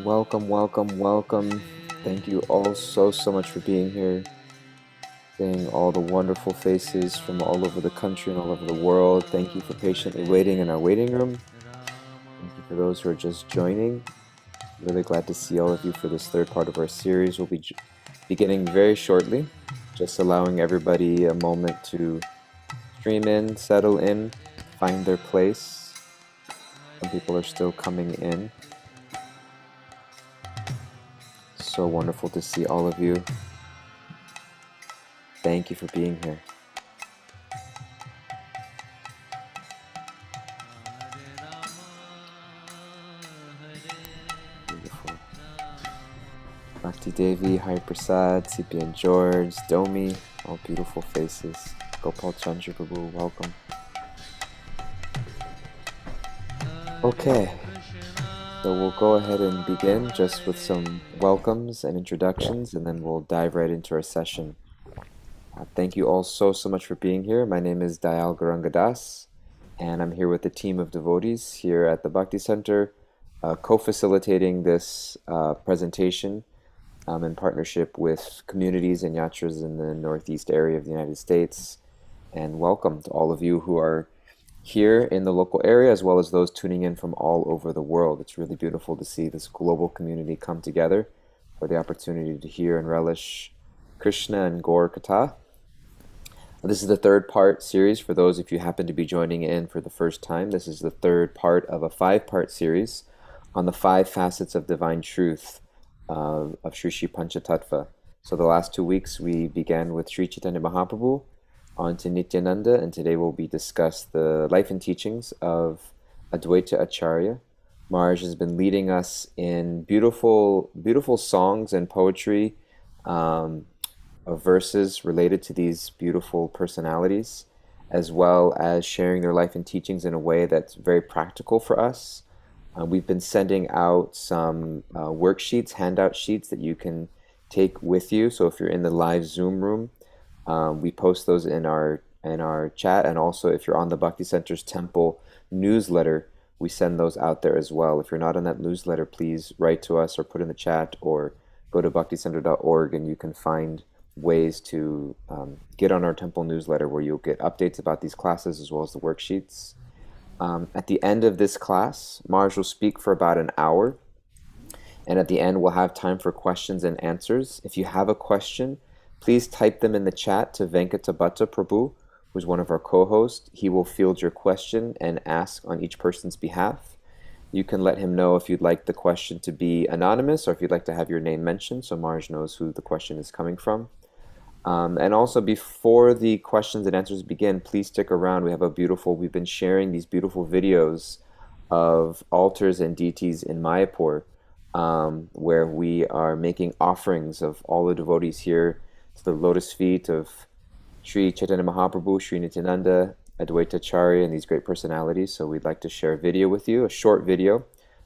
Welcome, welcome, welcome. Thank you all so much for being here. Seeing all the wonderful faces from all over the country and all over the world. Thank you for patiently waiting in our waiting room. Thank you for those who are just joining. Really glad to see all of you for this third part of our series. We'll be beginning very shortly, just allowing everybody a moment to stream in, settle in, find their place. Some people are still coming in. So wonderful to see all of you. Thank you for being here. Beautiful. Bhakti Devi, Hari Prasad, CP and George, Domi, all beautiful faces. Gopal Chandra Prabhu, welcome. Okay, so we'll go ahead and begin just with some welcomes and introductions, and then we'll dive right into our session. Thank you all so much for being here. My name is Dayal Garangadas, and I'm here with a team of devotees here at the Bhakti Center, co-facilitating this presentation in partnership with communities and yatras in the northeast area of the United States. And welcome to all of you who are here in the local area, as well as those tuning in from all over the world. It's really beautiful to see this global community come together for the opportunity to hear and relish Krishna and Gaur Katha. This is the third part series. For those if you happen to be joining in for the first time, this is the third part of a 5-part series on the 5 facets of divine truth of Sri Sri Panchatattva. So the last 2 weeks we began with Sri Chaitanya Mahaprabhu on to Nityananda, and today we'll be discuss the life and teachings of Advaita Acharya. Maharaj has been leading us in beautiful songs and poetry of verses related to these beautiful personalities, as well as sharing their life and teachings in a way that's very practical for us. We've been sending out some worksheets, handout sheets that you can take with you. So if you're in the live Zoom room, we post those in our chat, and also if you're on the Bhakti Center's Temple newsletter, we send those out there as well. If you're not on that newsletter, please write to us or put in the chat or go to bhakticenter.org, and you can find ways to get on our temple newsletter where you'll get updates about these classes as well as the worksheets. At the end of this class, Marj will speak for about an hour, and at the end we'll have time for questions and answers. If you have a question, please type them in the chat to Venkatabhatta Prabhu, who's one of our co-hosts. He will field your question and ask on each person's behalf. You can let him know if you'd like the question to be anonymous or if you'd like to have your name mentioned, so Marj knows who the question is coming from. And also, before the questions and answers begin, please stick around. We've been sharing these beautiful videos of altars and deities in Mayapur, where we are making offerings of all the devotees here to the lotus feet of Sri Chaitanya Mahaprabhu, Sri Nityananda, Advaita Acharya, and these great personalities. So we'd like to share a video with you, a short video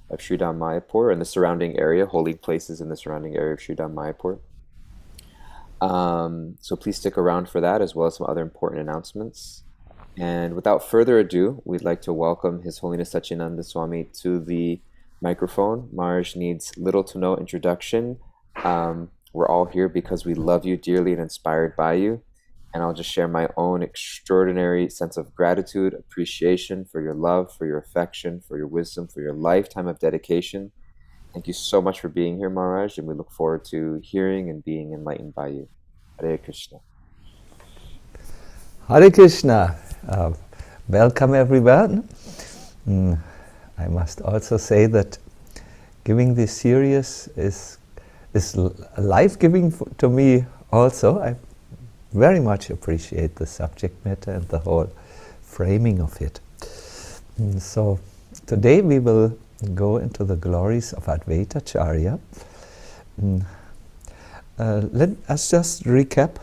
of Sridham Mayapur and the surrounding area, holy places in the surrounding area of Sridham Mayapur. So please stick around for that, as well as some other important announcements. And without further ado, we'd like to welcome His Holiness Sachinanda Swami to the microphone. Maharaj needs little to no introduction. We're all here because we love you dearly and inspired by you. And I'll just share my own extraordinary sense of gratitude, appreciation for your love, for your affection, for your wisdom, for your lifetime of dedication. Thank you so much for being here, Maharaj, and we look forward to hearing and being enlightened by you. Hare Krishna. Hare Krishna. Welcome everyone. I must also say that giving this series is life-giving to me also. I very much appreciate the subject matter and the whole framing of it. So today we will go into the glories of Advaita Acharya. Let us just recap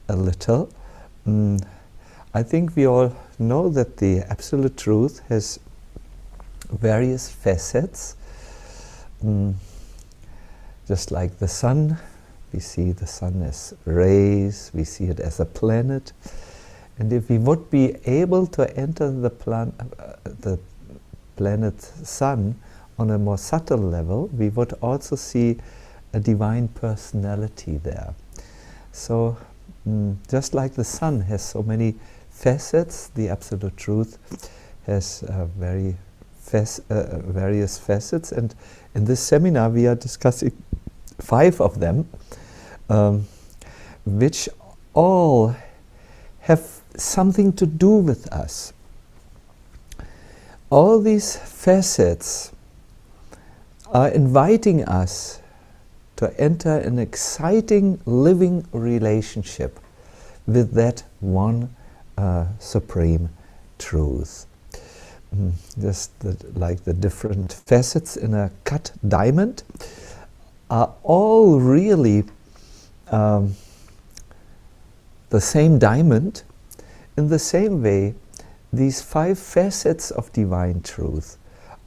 a little. I think we all know that the Absolute Truth has various facets. Just like the sun, we see the sun as rays, we see it as a planet. And if we would be able to enter the planet sun on a more subtle level, we would also see a divine personality there. So, just like the sun has so many facets, the Absolute Truth has various facets, and in this seminar we are discussing 5 of them, which all have something to do with us. All these facets are inviting us to enter an exciting living relationship with that one supreme truth. Just like the different facets in a cut diamond are all really the same diamond. In the same way, these 5 facets of divine truth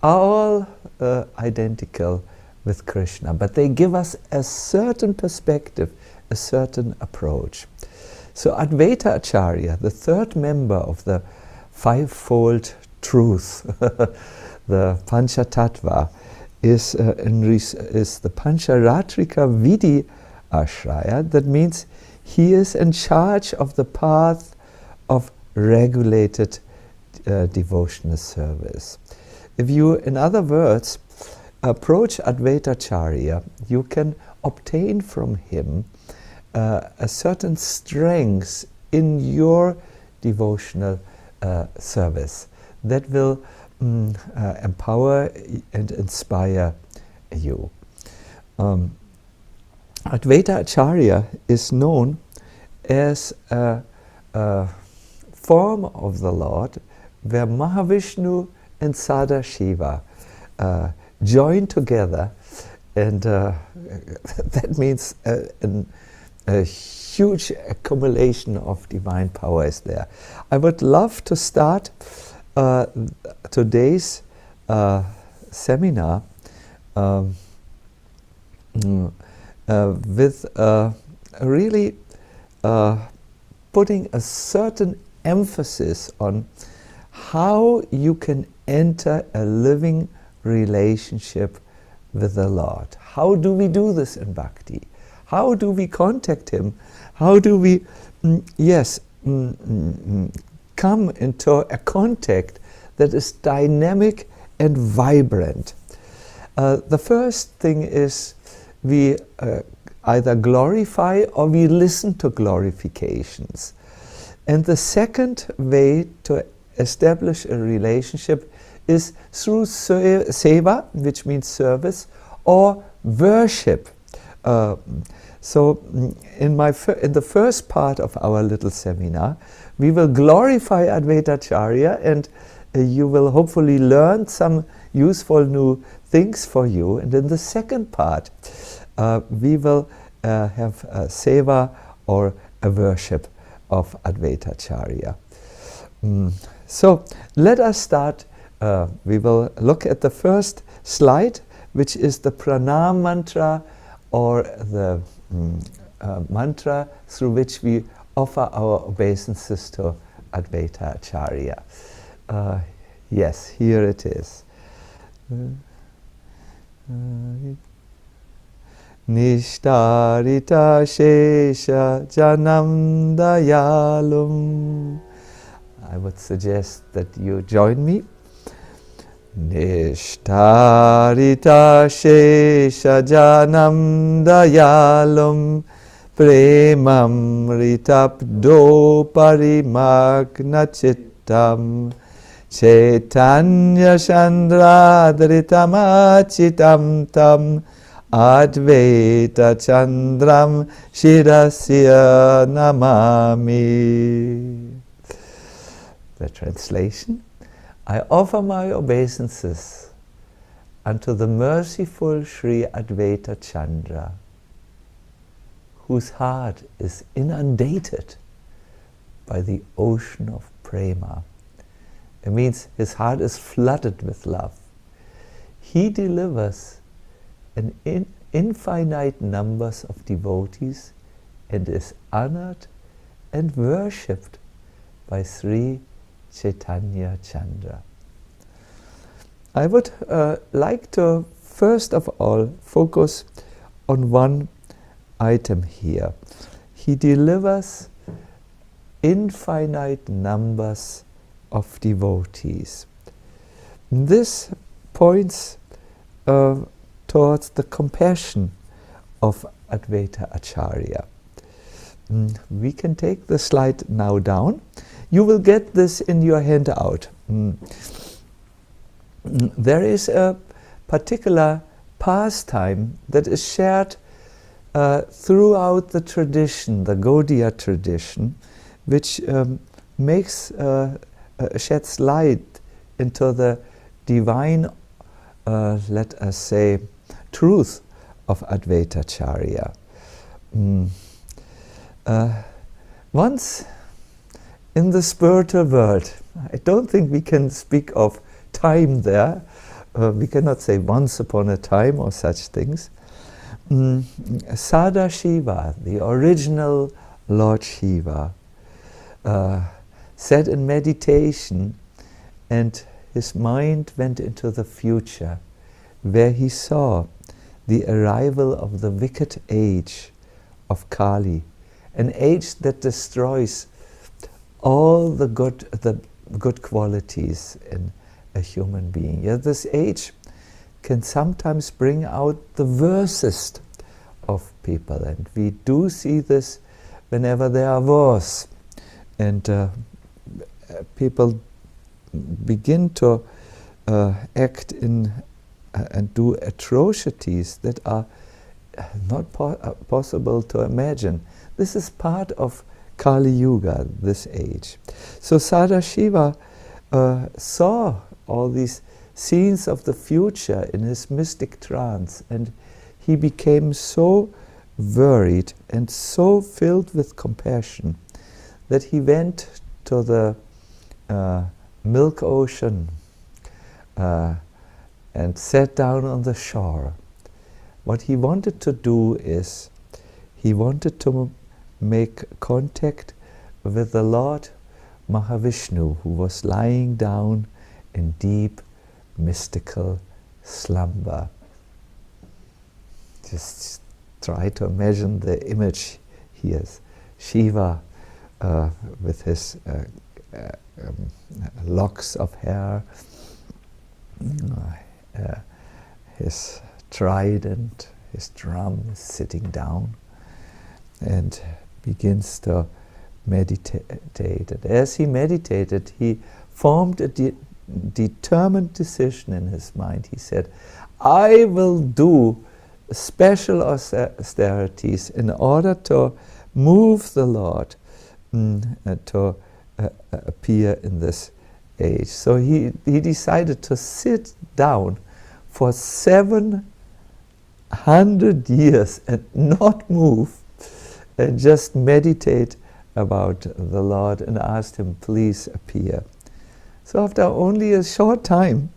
are all identical with Krishna, but they give us a certain perspective, a certain approach. So Advaita Acharya, the 3rd member of the 5-fold truth, the Panchatattva, is the Pancharatrika Vidhi Ashraya. That means he is in charge of the path of regulated devotional service. If you, in other words, approach Advaita Acharya, you can obtain from him a certain strength in your devotional service that will empower and inspire you. Advaita Acharya is known as a form of the Lord where Mahavishnu and Sadashiva join together, and that means a huge accumulation of divine power is there. I would love to start today's seminar with really putting a certain emphasis on how you can enter a living relationship with the Lord. How do we do this in bhakti? How do we contact him? How do we come into a contact that is dynamic and vibrant? The first thing is we either glorify or we listen to glorifications. And the second way to establish a relationship is through seva, which means service, or worship. So in the first part of our little seminar, we will glorify Advaita Acharya, and you will hopefully learn some useful new things for you. And in the second part, we will have a seva or a worship of Advaita Acharya. So let us start. We will look at the first slide, which is the pranam mantra, or the mantra through which we offer our obeisances to Advaita Acharya. Yes, here it is. Nishtarita Shesha Janam Dayalum. I would suggest that you join me. Nishtarita Shesha Janam Dayalum Premam Ritapdo Parimagna Chittam Chaitanya Chandradritamachitam Tam Advaita Chandram Shirasya Namami. The translation: I offer my obeisances unto the merciful Sri Advaita Chandra, whose heart is inundated by the ocean of prema. It means his heart is flooded with love. He delivers an infinite numbers of devotees and is honored and worshipped by Sri Chaitanya Chandra. I would like to first of all focus on one item here. He delivers infinite numbers of devotees. This points towards the compassion of Advaita Acharya. We can take the slide now down. You will get this in your handout. There is a particular pastime that is shared throughout the tradition, the Gaudiya tradition, which sheds light into the divine, let us say, truth of Advaita Acharya. Once in the spiritual world, I don't think we can speak of time there. We cannot say once upon a time or such things. Sadashiva, the original Lord Shiva, sat in meditation, and his mind went into the future, where he saw the arrival of the wicked age of Kali, an age that destroys all the good qualities in a human being. Yet this age can sometimes bring out the worstest of people, and we do see this whenever there are wars and people begin to act in and do atrocities that are not possible to imagine. This is part of Kali Yuga, this age. So Sadashiva saw all these scenes of the future in his mystic trance, and he became so worried and so filled with compassion that he went to the milk ocean and sat down on the shore. What he wanted to do is, he wanted to make contact with the Lord Mahavishnu, who was lying down in deep mystical slumber. Just try to imagine the image here. Shiva with his locks of hair, his trident, his drum, is sitting down and begins to meditate. And as he meditated, he formed a determined decision in his mind. He said, I will do special austerities in order to move the Lord to appear in this age. So he decided to sit down for 700 years and not move and just meditate about the Lord and asked him, please appear. So after only a short time,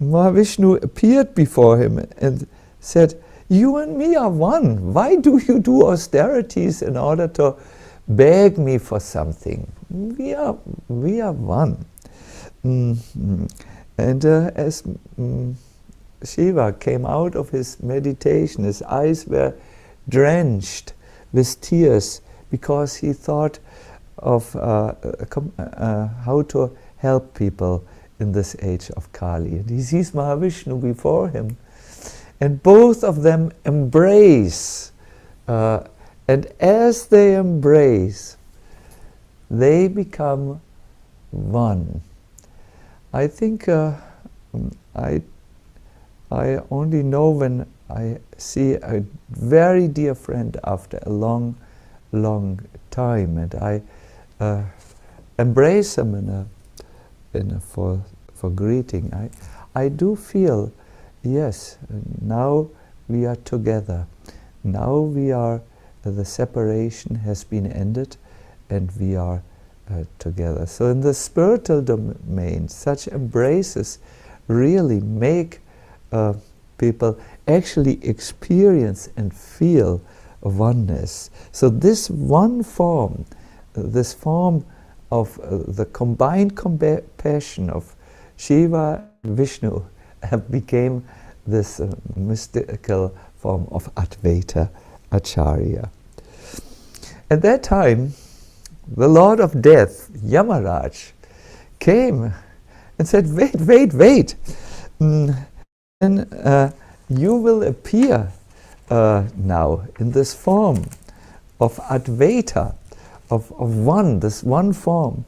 Mahavishnu appeared before him and said, you and me are one. Why do you do austerities in order to beg me for something? We are one. And as Shiva came out of his meditation, his eyes were drenched with tears because he thought of how to help people in this age of Kali. And he sees Mahavishnu before him, and both of them embrace. And as they embrace, they become one. I think I only know when I see a very dear friend after a long time, and I embrace him for greeting. I do feel, yes, now we are together. Now we are, the separation has been ended, and we are together. So in the spiritual domain, such embraces really make people actually experience and feel oneness. So this one form, this form of the combined compassion of Shiva, Vishnu, became this mystical form of Advaita Acharya. At that time, the Lord of Death, Yamaraj, came and said, wait. And you will appear now in this form of Advaita, of one, this one form.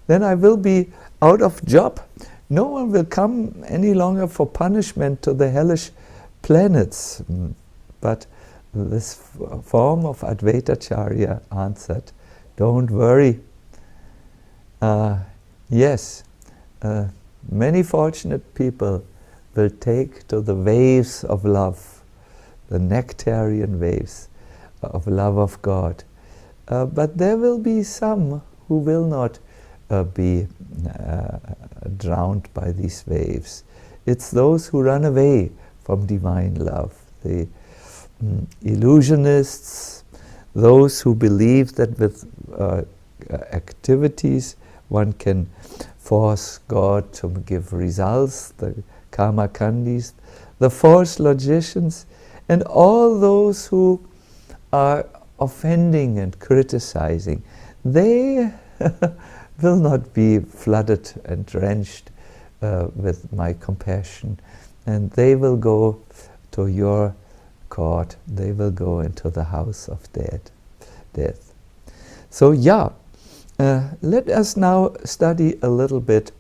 Then I will be out of job. No one will come any longer for punishment to the hellish planets. But this form of Advaita Acharya answered, don't worry. Yes, many fortunate people will take to the waves of love, the nectarian waves of love of God. But there will be some who will not be drowned by these waves. It's those who run away from divine love, the illusionists, those who believe that with activities one can force God to give results, the karma kandis, the false logicians, and all those who are offending and criticizing. They will not be flooded and drenched with my compassion, and they will go to your court. They will go into the house of death. So let us now study a little bit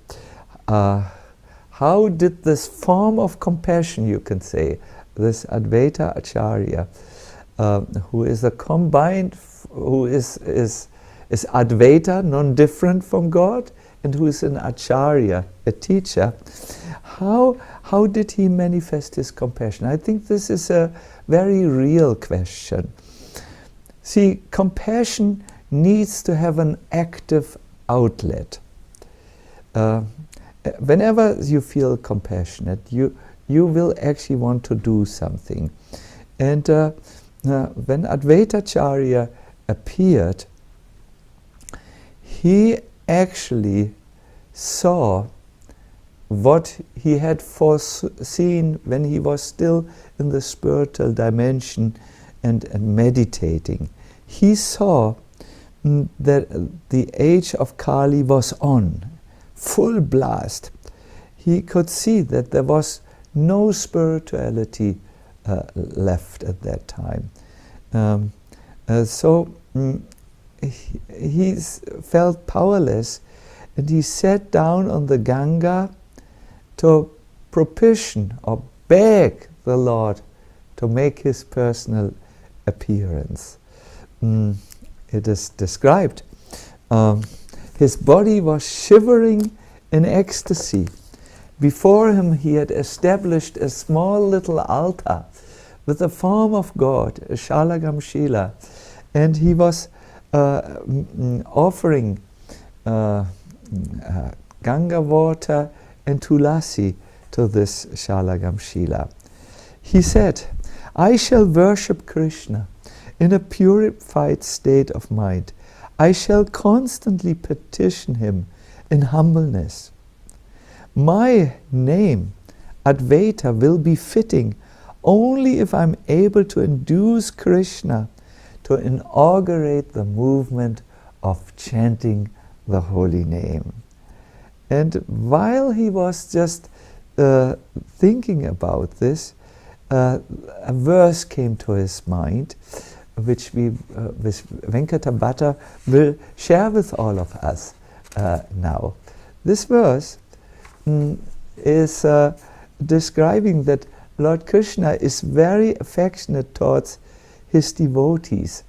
how did this form of compassion, you can say, this Advaita Acharya, who is a combined, who is Advaita, non-different from God, and who is an Acharya, a teacher, how did he manifest his compassion? I think this is a very real question. See, compassion needs to have an active outlet. Whenever you feel compassionate, you will actually want to do something. And when Advaita Acharya appeared, he actually saw what he had foreseen when he was still in the spiritual dimension and meditating. He saw that the age of Kali was on, full blast. He could see that there was no spirituality left at that time. So he felt powerless, and he sat down on the Ganga to propitiate or beg the Lord to make his personal appearance. It is described. His body was shivering in ecstasy. Before him he had established a small little altar with the form of God, a Shalagam Shila, and he was offering Ganga water and tulasi to this Shalagam Shila. He said, I shall worship Krishna in a purified state of mind. I shall constantly petition him in humbleness. My name, Advaita, will be fitting only if I'm able to induce Krishna to inaugurate the movement of chanting the holy name. And while he was just thinking about this, a verse came to his mind, which Venkata Bhatta will share with all of us now. This verse is describing that Lord Krishna is very affectionate towards his devotees.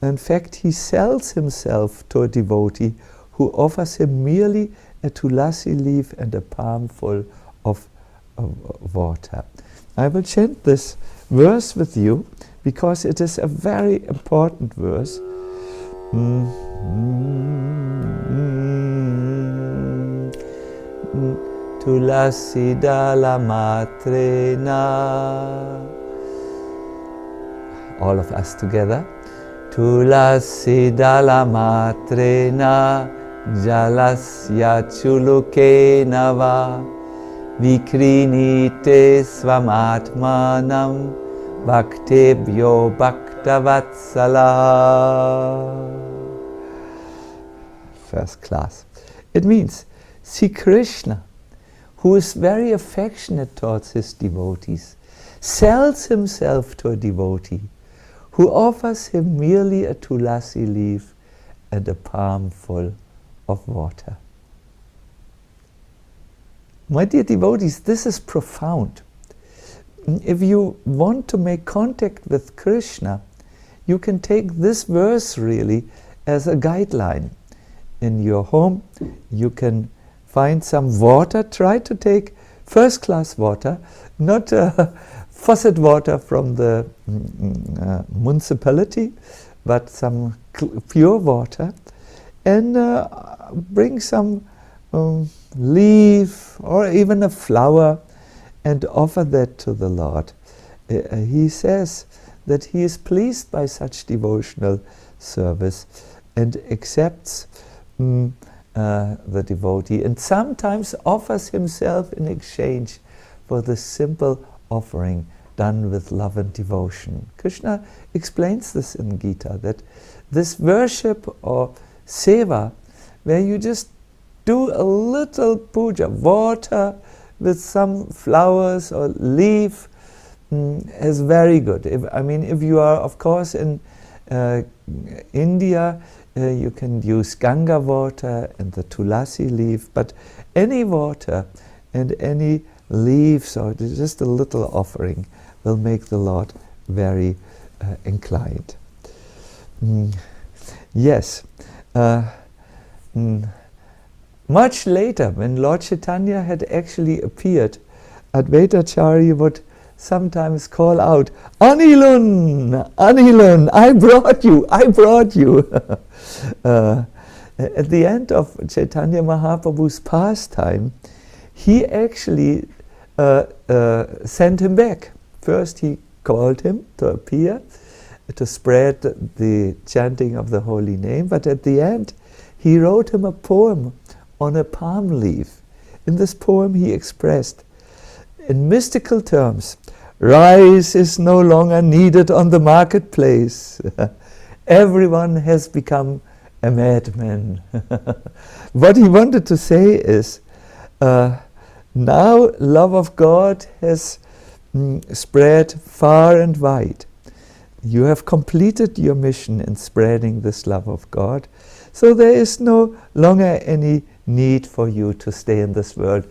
In fact, he sells himself to a devotee who offers him merely a tulasi leaf and a palmful of water. I will chant this verse with you because it is a very important verse. Tulasi dala matrena. All of us together. Tulasi dala matrena jalasya chulukena va vikrinite svamatmanam bhaktebhyo bhaktavatsala. First class. It means, see Krishna, who is very affectionate towards his devotees, sells himself to a devotee who offers him merely a tulasi leaf and a palm full of water. My dear devotees, this is profound. If you want to make contact with Krishna, you can take this verse really as a guideline. In your home, you can find some water. Try to take first-class water, not faucet water from the municipality, but some pure water, and bring some leaf or even a flower and offer that to the Lord. He says that he is pleased by such devotional service and accepts the devotee, and sometimes offers himself in exchange for the simple offering done with love and devotion. Krishna explains this in Gita, that this worship or seva, where you just do a little puja, water with some flowers or leaf, is very good. If you are, of course, in India, you can use Ganga water and the tulasi leaf, but any water and any leaves or just a little offering will make the Lord very inclined. Yes. Much later, when Lord Chaitanya had actually appeared, Advaita Acharya would sometimes call out, Anilun, Anilun, I brought you. At the end of Chaitanya Mahaprabhu's pastime, he actually sent him back. First he called him to appear, to spread the chanting of the holy name, but at the end he wrote him a poem on a palm leaf. In this poem he expressed, in mystical terms, rice is no longer needed on the marketplace. Everyone has become a madman. What he wanted to say is, now love of God has spread far and wide. You have completed your mission in spreading this love of God, so there is no longer any need for you to stay in this world.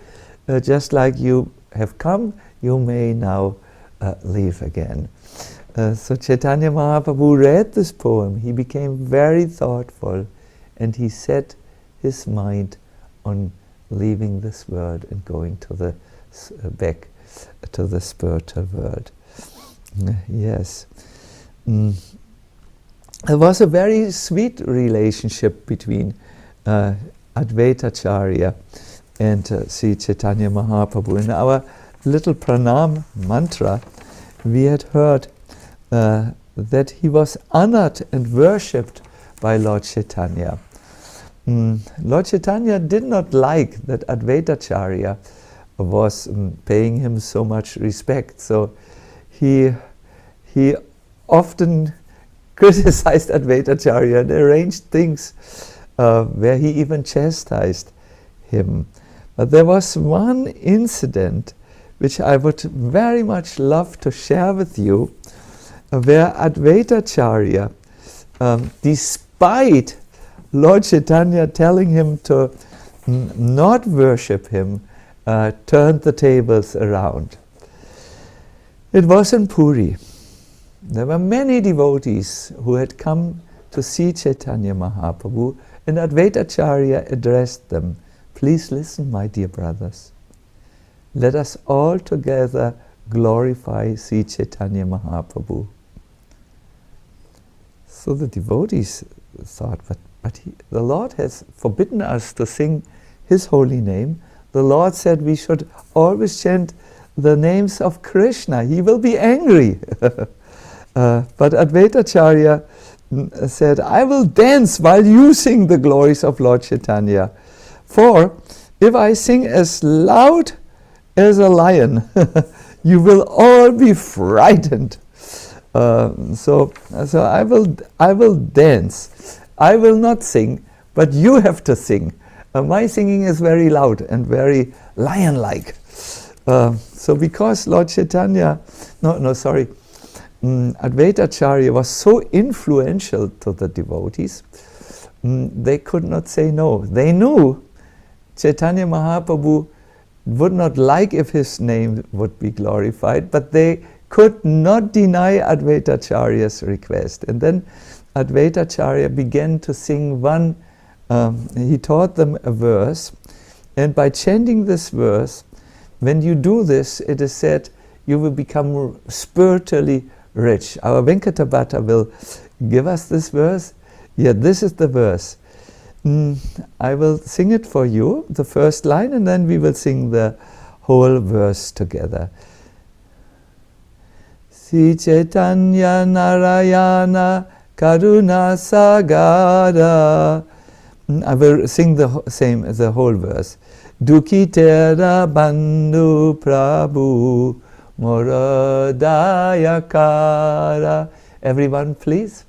Just like you have come, you may now leave again. So Chaitanya Mahaprabhu read this poem. He became very thoughtful, and he set his mind on leaving this world and going to the back to the spiritual world. Yes. There was a very sweet relationship between Advaita Acharya and Sri Chaitanya Mahaprabhu. In our little pranam mantra, we had heard that he was honored and worshipped by Lord Chaitanya. Lord Chaitanya did not like that Advaita Acharya was paying him so much respect, so he often criticized Advaita Acharya and arranged things where he even chastised him. But there was one incident which I would very much love to share with you, where Advaita Acharya, despite Lord Chaitanya telling him to not worship him, turned the tables around. It was in Puri. There were many devotees who had come to see Chaitanya Mahaprabhu, and Advaita Acharya addressed them. Please listen, my dear brothers. Let us all together glorify Sri Chaitanya Mahaprabhu. So the devotees thought, but the Lord has forbidden us to sing His holy name. The Lord said we should always chant the names of Krishna. He will be angry. But Advaita Acharya said, I will dance while you sing the glories of Lord Chaitanya. For if I sing as loud as a lion. You will all be frightened. So I will dance. I will not sing, but you have to sing. My singing is very loud and very lion-like. So because Lord Chaitanya, Advaita Acharya was so influential to the devotees, they could not say no. They knew Chaitanya Mahaprabhu would not like if his name would be glorified, but they could not deny Advaita Acharya's request. And then Advaita Acharya began to sing he taught them a verse, and by chanting this verse, when you do this, it is said, you will become spiritually rich. Our Venkatabhata will give us this verse. Yeah, this is the verse. I will sing it for you, the first line, and then we will sing the whole verse together. Sri Chaitanya Narayana Karuna Sagara. I will sing the whole verse. Dukitera Bandhu Prabhu Moradayakara. Everyone, please.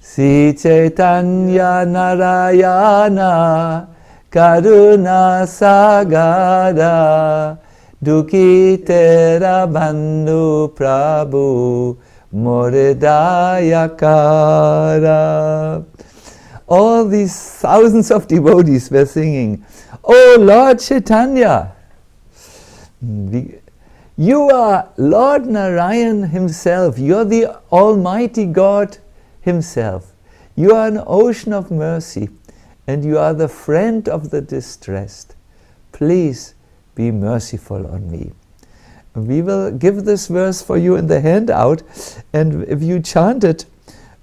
Sri Chaitanya Narayana Karuna Sagara Dukitera Bandhu Prabhu Moradayakara. All these thousands of devotees were singing, "Oh Lord Chaitanya, you are Lord Narayan himself. You are the Almighty God himself. You are an ocean of mercy, and you are the friend of the distressed. Please be merciful on me." We will give this verse for you in the handout, and if you chant it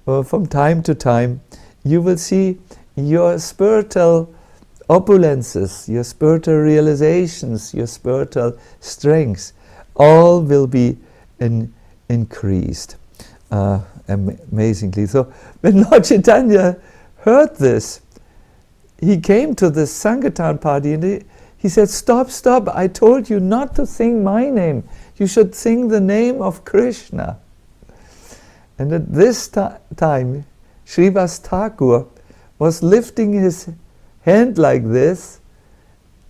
from time to time, you will see your spiritual opulences, your spiritual realizations, your spiritual strengths, all will be increased amazingly. So when Lord Chaitanya heard this, he came to the Sankirtan party and he said, stop, I told you not to sing my name. You should sing the name of Krishna. And at this time, Srivas Thakur was lifting his hand like this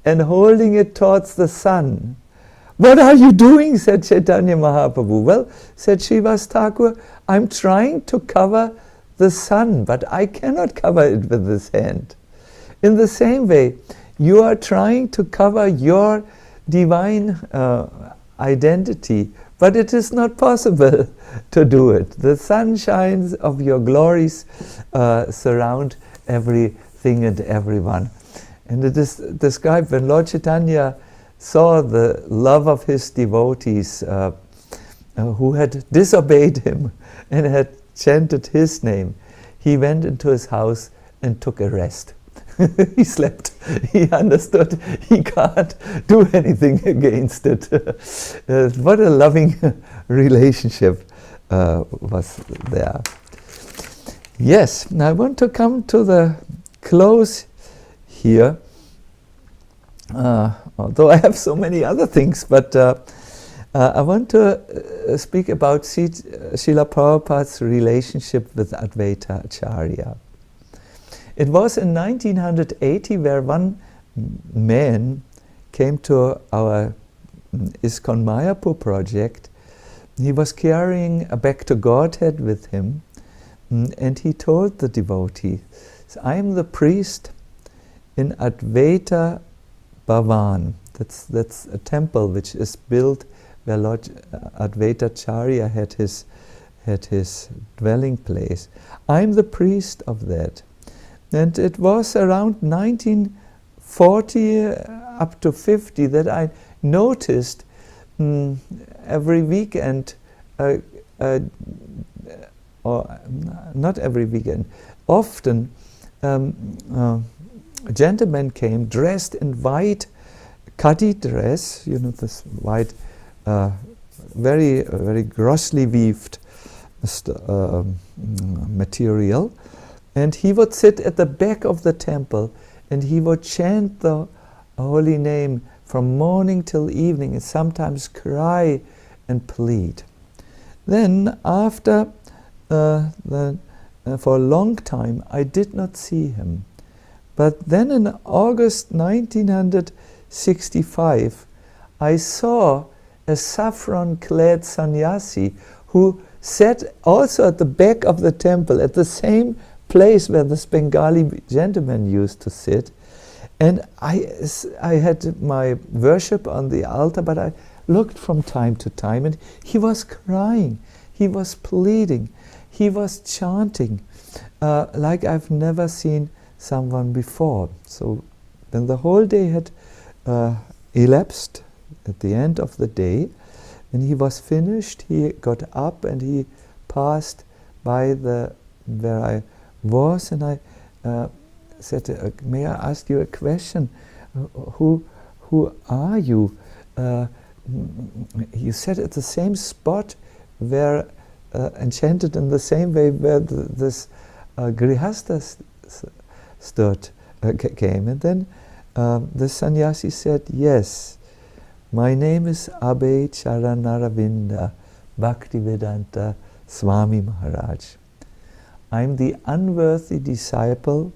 and holding it towards the sun. "What are you doing?" said Chaitanya Mahaprabhu. "Well," said Srivas Thakur, "I'm trying to cover the sun, but I cannot cover it with this hand." In the same way, you are trying to cover your divine identity, but it is not possible to do it. The sunshines of your glories surround everything and everyone. And it is described when Lord Chaitanya saw the love of his devotees who had disobeyed him and had chanted his name, he went into his house and took a rest. He slept. He understood he can't do anything against it. What a loving relationship was there. Yes, now I want to come to the close here. Although I have so many other things, but I want to speak about Srila Prabhupada's relationship with Advaita Acharya. It was in 1980 where one man came to our ISKCON Mayapur project. He was carrying a back to Godhead with him, and he told the devotee, "I am the priest in Advaita Bhavan." That's a temple which is built where Lord Advaita Acharya had his dwelling place. I'm the priest of that. And it was around 1940 up to 50 that I noticed every weekend, or not every weekend, often gentlemen came dressed in white khadi dress, this white, very, very grossly weaved material. And he would sit at the back of the temple and he would chant the holy name from morning till evening, and sometimes cry and plead. Then after for a long time I did not see him. But then in August 1965 I saw a saffron-clad sannyasi who sat also at the back of the temple, at the same place where this Bengali gentleman used to sit. And I had my worship on the altar, but I looked from time to time, and he was crying, he was pleading, he was chanting, like I've never seen someone before. So when the whole day had elapsed, at the end of the day, when he was finished, he got up and he passed by where I was, and I said, may I ask you a question? Who are you? You sat at the same spot where, enchanted in the same way where this Grihastha came. And then the sannyasi said, yes, my name is Abhay Charanaravinda Bhaktivedanta Swami Maharaj. I'm the unworthy disciple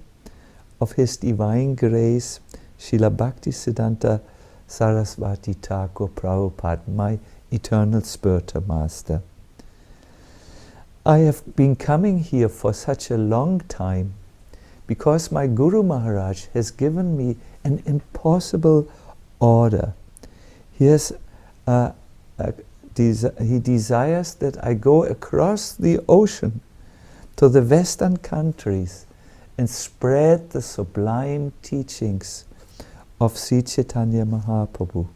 of His Divine Grace, Srila Bhaktisiddhanta Saraswati Thakur Prabhupada, my eternal spiritual master. I have been coming here for such a long time because my Guru Maharaj has given me an impossible order. He desires that I go across the ocean to the Western countries and spread the sublime teachings of Sri Chaitanya Mahaprabhu.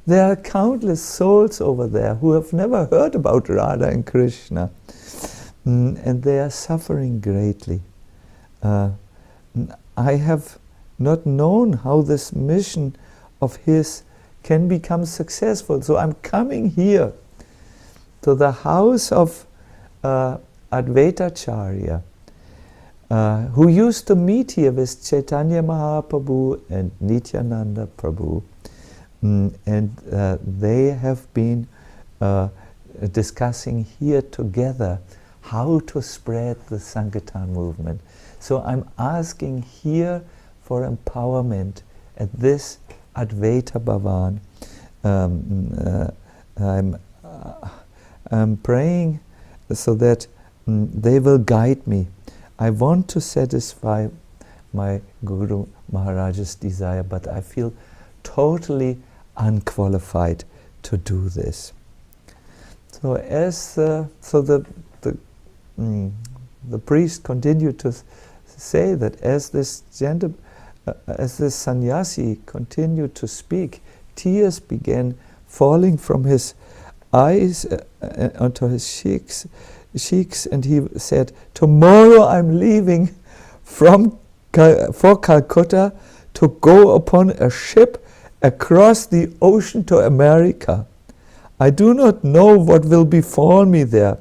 There are countless souls over there who have never heard about Radha and Krishna, and they are suffering greatly. I have not known how this mission of his can become successful, so I'm coming here to the house of Advaita Acharya, who used to meet here with Chaitanya Mahaprabhu and Nityananda Prabhu, and they have been discussing here together how to spread the Sankirtan movement. So I'm asking here for empowerment at this Advaita Bhavan. I'm praying so that they will guide me. I want to satisfy my Guru Maharaj's desire, but I feel totally unqualified to do this. So as the priest continued to say that as this sannyasi continued to speak, tears began falling from his eyes onto his cheeks, and he said, tomorrow I'm leaving for Calcutta to go upon a ship across the ocean to America. I do not know what will befall me there,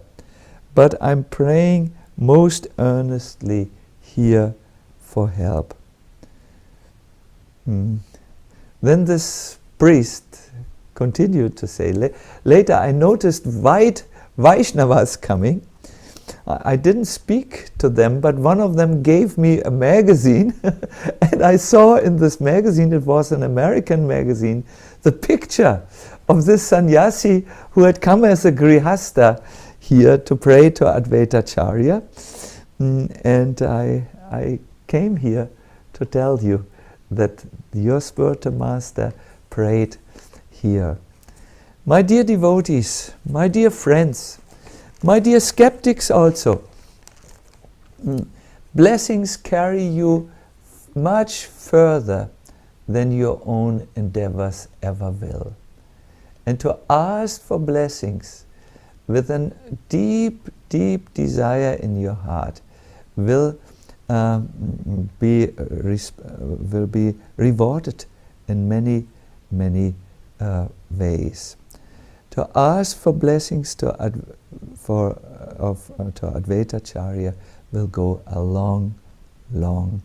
but I'm praying most earnestly here for help. Then this priest continued to say, later I noticed white Vaishnavas coming. I didn't speak to them, but one of them gave me a magazine, and I saw in this magazine, it was an American magazine, the picture of this sannyasi who had come as a grihastha here to pray to Advaita Acharya. And I came here to tell you that your spiritual master prayed here. My dear devotees, my dear friends, my dear skeptics also, blessings carry you much further than your own endeavors ever will. And to ask for blessings with a deep, deep desire in your heart will be rewarded in many, many ways. To ask for blessings to Advaita Acharya will go a long, long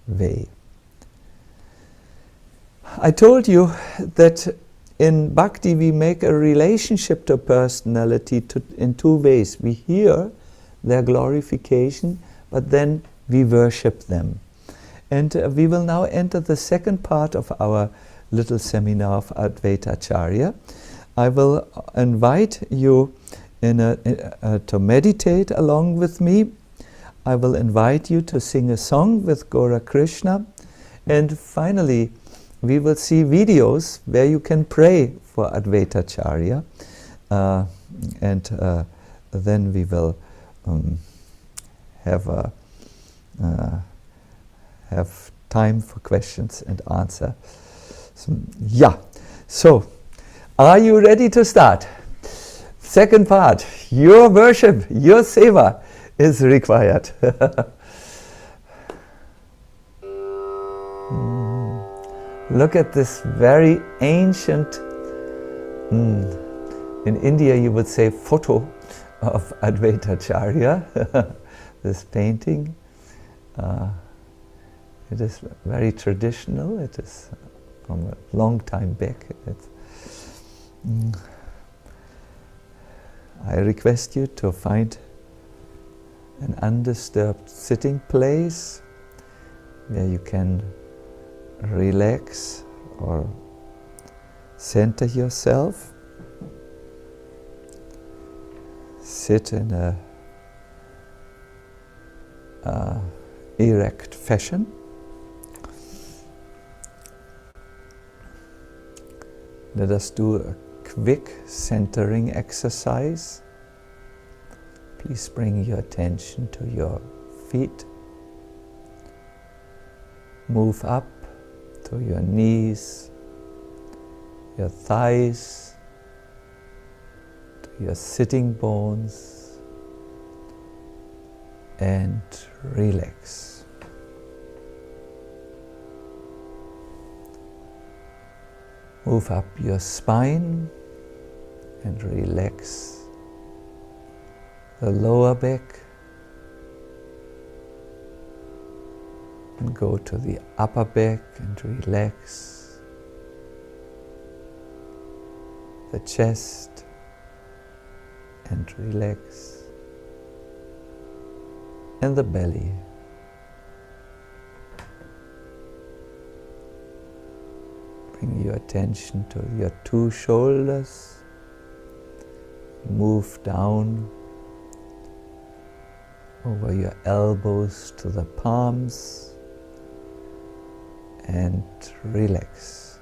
way. I told you that in Bhakti we make a relationship to personality in two ways. We hear their glorification, but then we worship them. And we will now enter the second part of our little seminar of Advaita Acharya. I will invite you to meditate along with me. I will invite you to sing a song with Gaura Krishna. And finally, we will see videos where you can pray for Advaita Acharya. Then we will have time for questions and answer. So are you ready to start? Second part, your worship, your seva is required. Look at this very ancient, in India you would say photo of Advaita Acharya, this painting. It is very traditional, it is from a long time back. I request you to find an undisturbed sitting place where you can relax or center yourself. Sit in a erect fashion. Let us do a quick centering exercise. Please bring your attention to your feet. Move up to your knees, your thighs, to your sitting bones, and relax. Move up your spine and relax the lower back. And go to the upper back and relax the chest and relax, and the belly. Bring your attention to your two shoulders. Move down over your elbows to the palms and relax.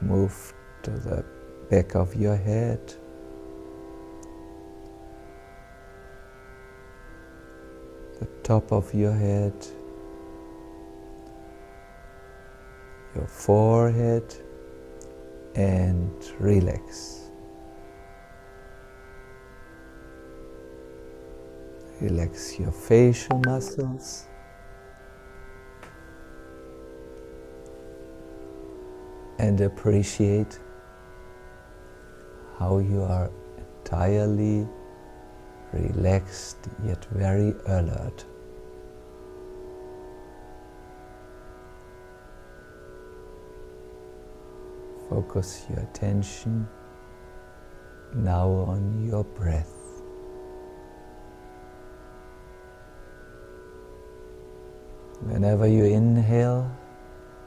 Move to the back of your head. The top of your head, your forehead, and relax. Relax your facial muscles. And appreciate how you are entirely relaxed yet very alert. Focus your attention now on your breath. Whenever you inhale,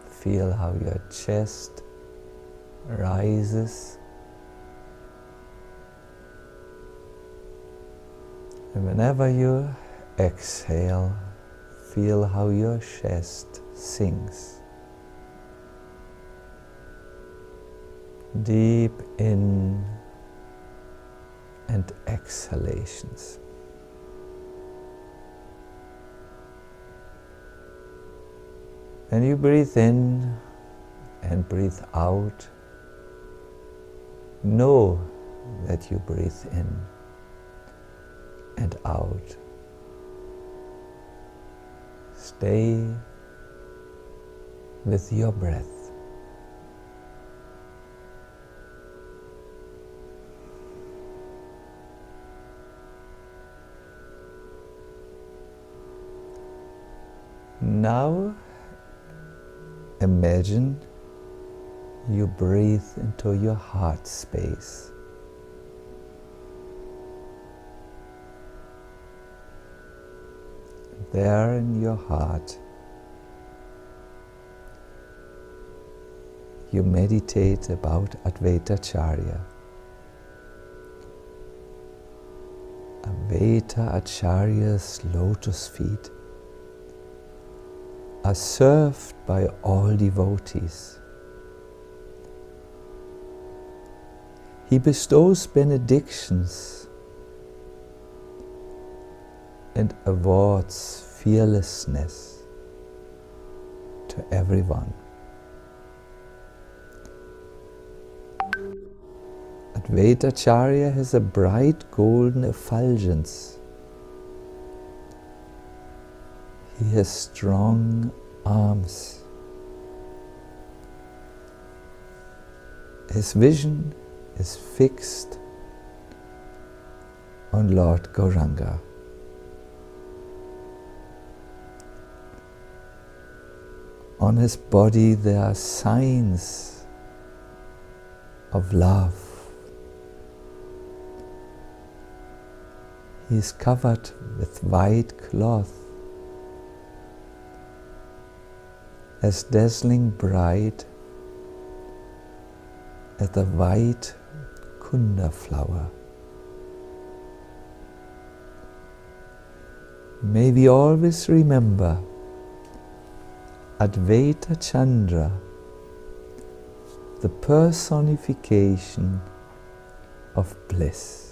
feel how your chest rises. And whenever you exhale, feel how your chest sinks. Deep in and exhalations. When you breathe in and breathe out, know that you breathe in and out. Stay with your breath. Now imagine you breathe into your heart space. There in your heart, you meditate about Advaita Acharya. Advaita Acharya's lotus feet are served by all devotees. He bestows benedictions and awards fearlessness to everyone. Advaita Acharya has a bright golden effulgence. He has strong arms. His vision is fixed on Lord Gauranga. On his body there are signs of love. He is covered with white cloth, as dazzling bright as the white kunda flower. May we always remember Advaita Chandra, the personification of bliss.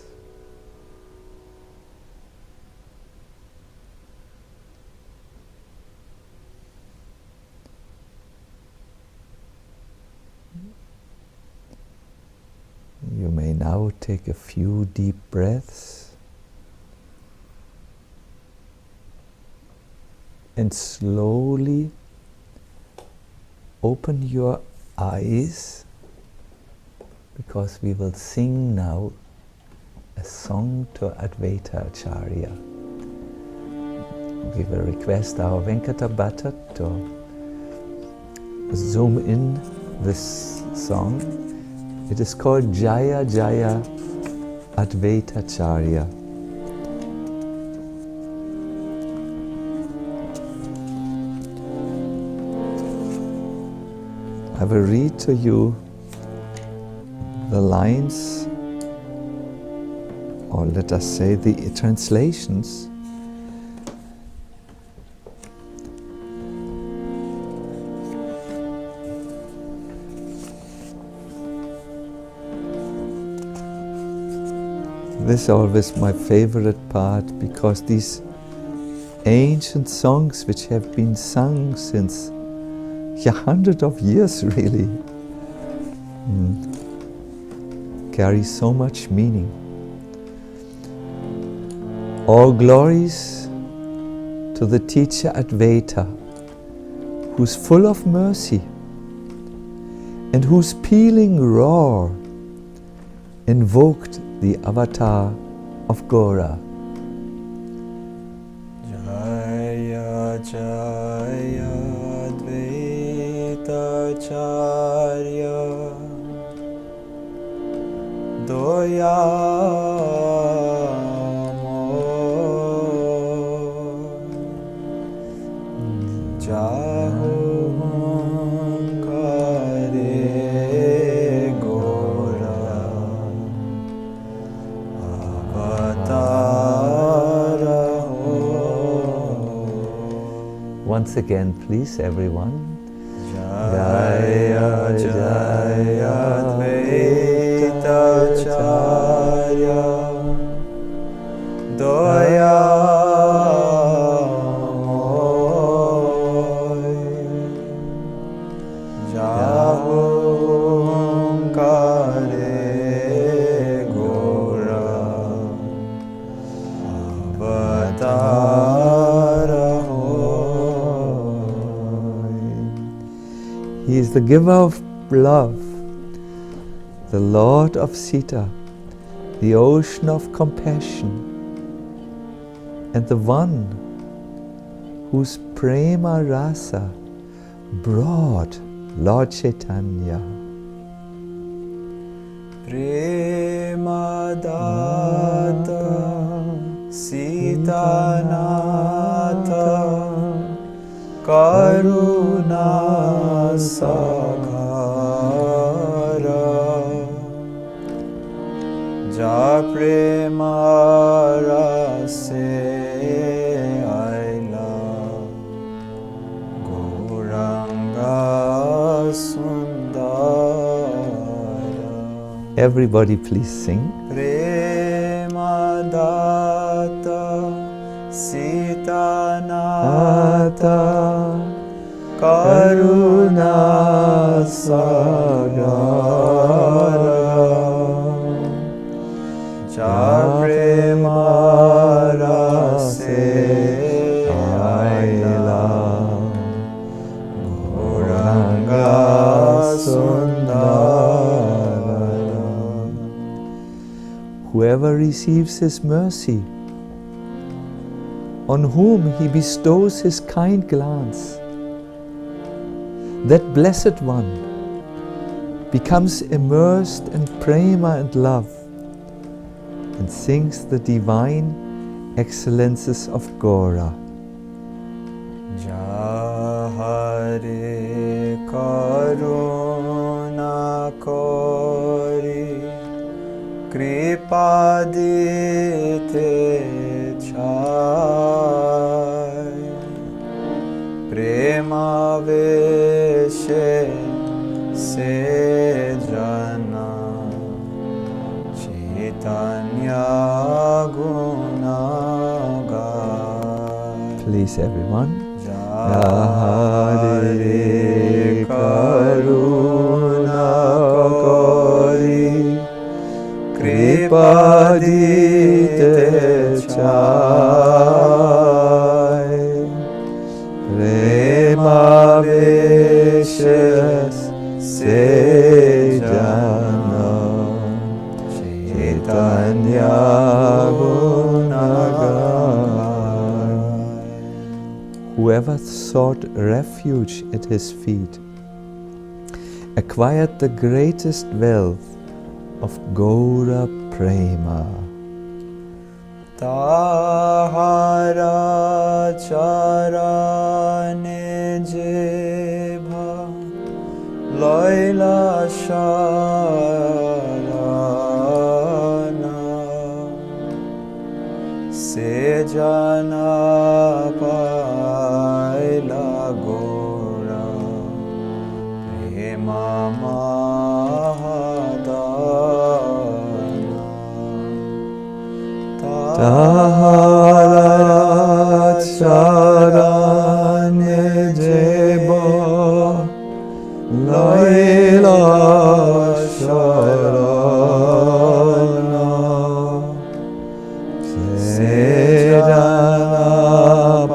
You may now take a few deep breaths and slowly open your eyes, because we will sing now a song to Advaita Acharya. We will request our Venkata Bhatta to zoom in this song. It is called Jaya Jaya Advaita Acharya. I will read to you the lines, or let us say the translations. This is always my favorite part, because these ancient songs, which have been sung since hundreds of years really, carry so much meaning. All glories to the teacher Advaita, who's full of mercy and whose pealing roar invoked the avatar of Gora. Jaya Jaya Advaita Acharya Doya Once again, please, everyone. Jaya Jaya Advaita Acharya Doya He is the giver of love, the Lord of Sita, the ocean of compassion, and the one whose prema rasa brought Lord Chaitanya. Prema data Sita nata Karuna saghara Ja prema rase aila Gauranga sundara. Everybody please sing. Prema data Sita nata Karuna sagara Ja prema rase aila Gauranga sundara. Whoever receives his mercy, on whom he bestows his kind glance, that blessed one becomes immersed in prema and love and sings the divine excellences of Gaura. Jahare karuna kori kripa dite chai prema veshe se jana Chaitanya guna gai. Please everyone. Jahare karuna kori kripa dite chai prema veshes se jana Chaitanya guna gai. Whoever sought refuge at his feet acquired the greatest wealth of Gaura Prema. Tahara charane jebha loila sharana se jana paila Gaura prema mahadana. Tahara charane jeba loila sharana se jana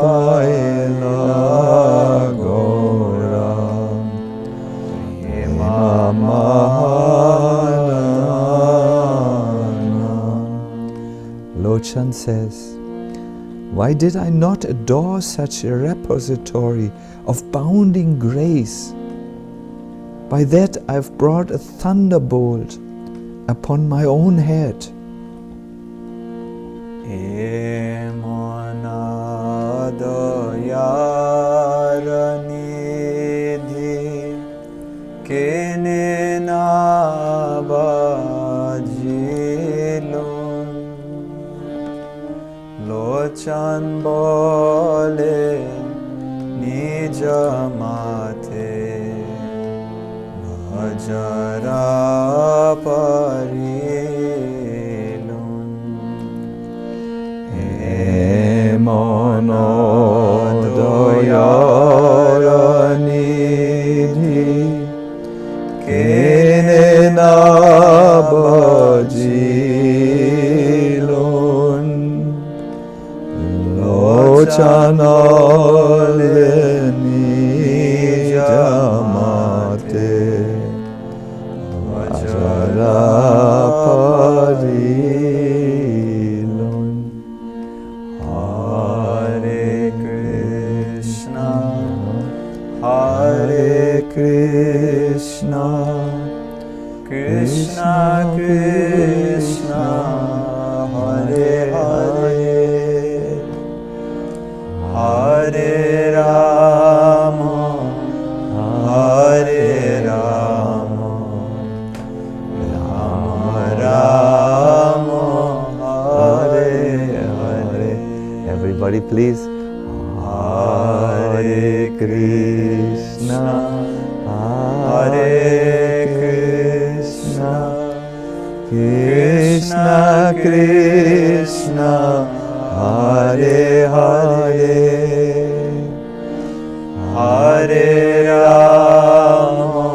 paila Gaura prema mahadana. Lochan says, why did I not adore such a repository of bounding grace? By that I've brought a thunderbolt upon my own head. Emanadayaranidhi kenena bajilun Lochan bole nijamate bhajara parilun Emanadayaranidhi kenena bajilun Lochanale nijamate vajara parilun. Hare Krishna Hare Krishna, Krishna Krishna, Hare Hare, Hare Rama, Hare Rama, Rama Rama, Hare Hare. Everybody please. Hare Krishna, Hare Krishna, Krishna Krishna, Hare Hare, Hare Rama,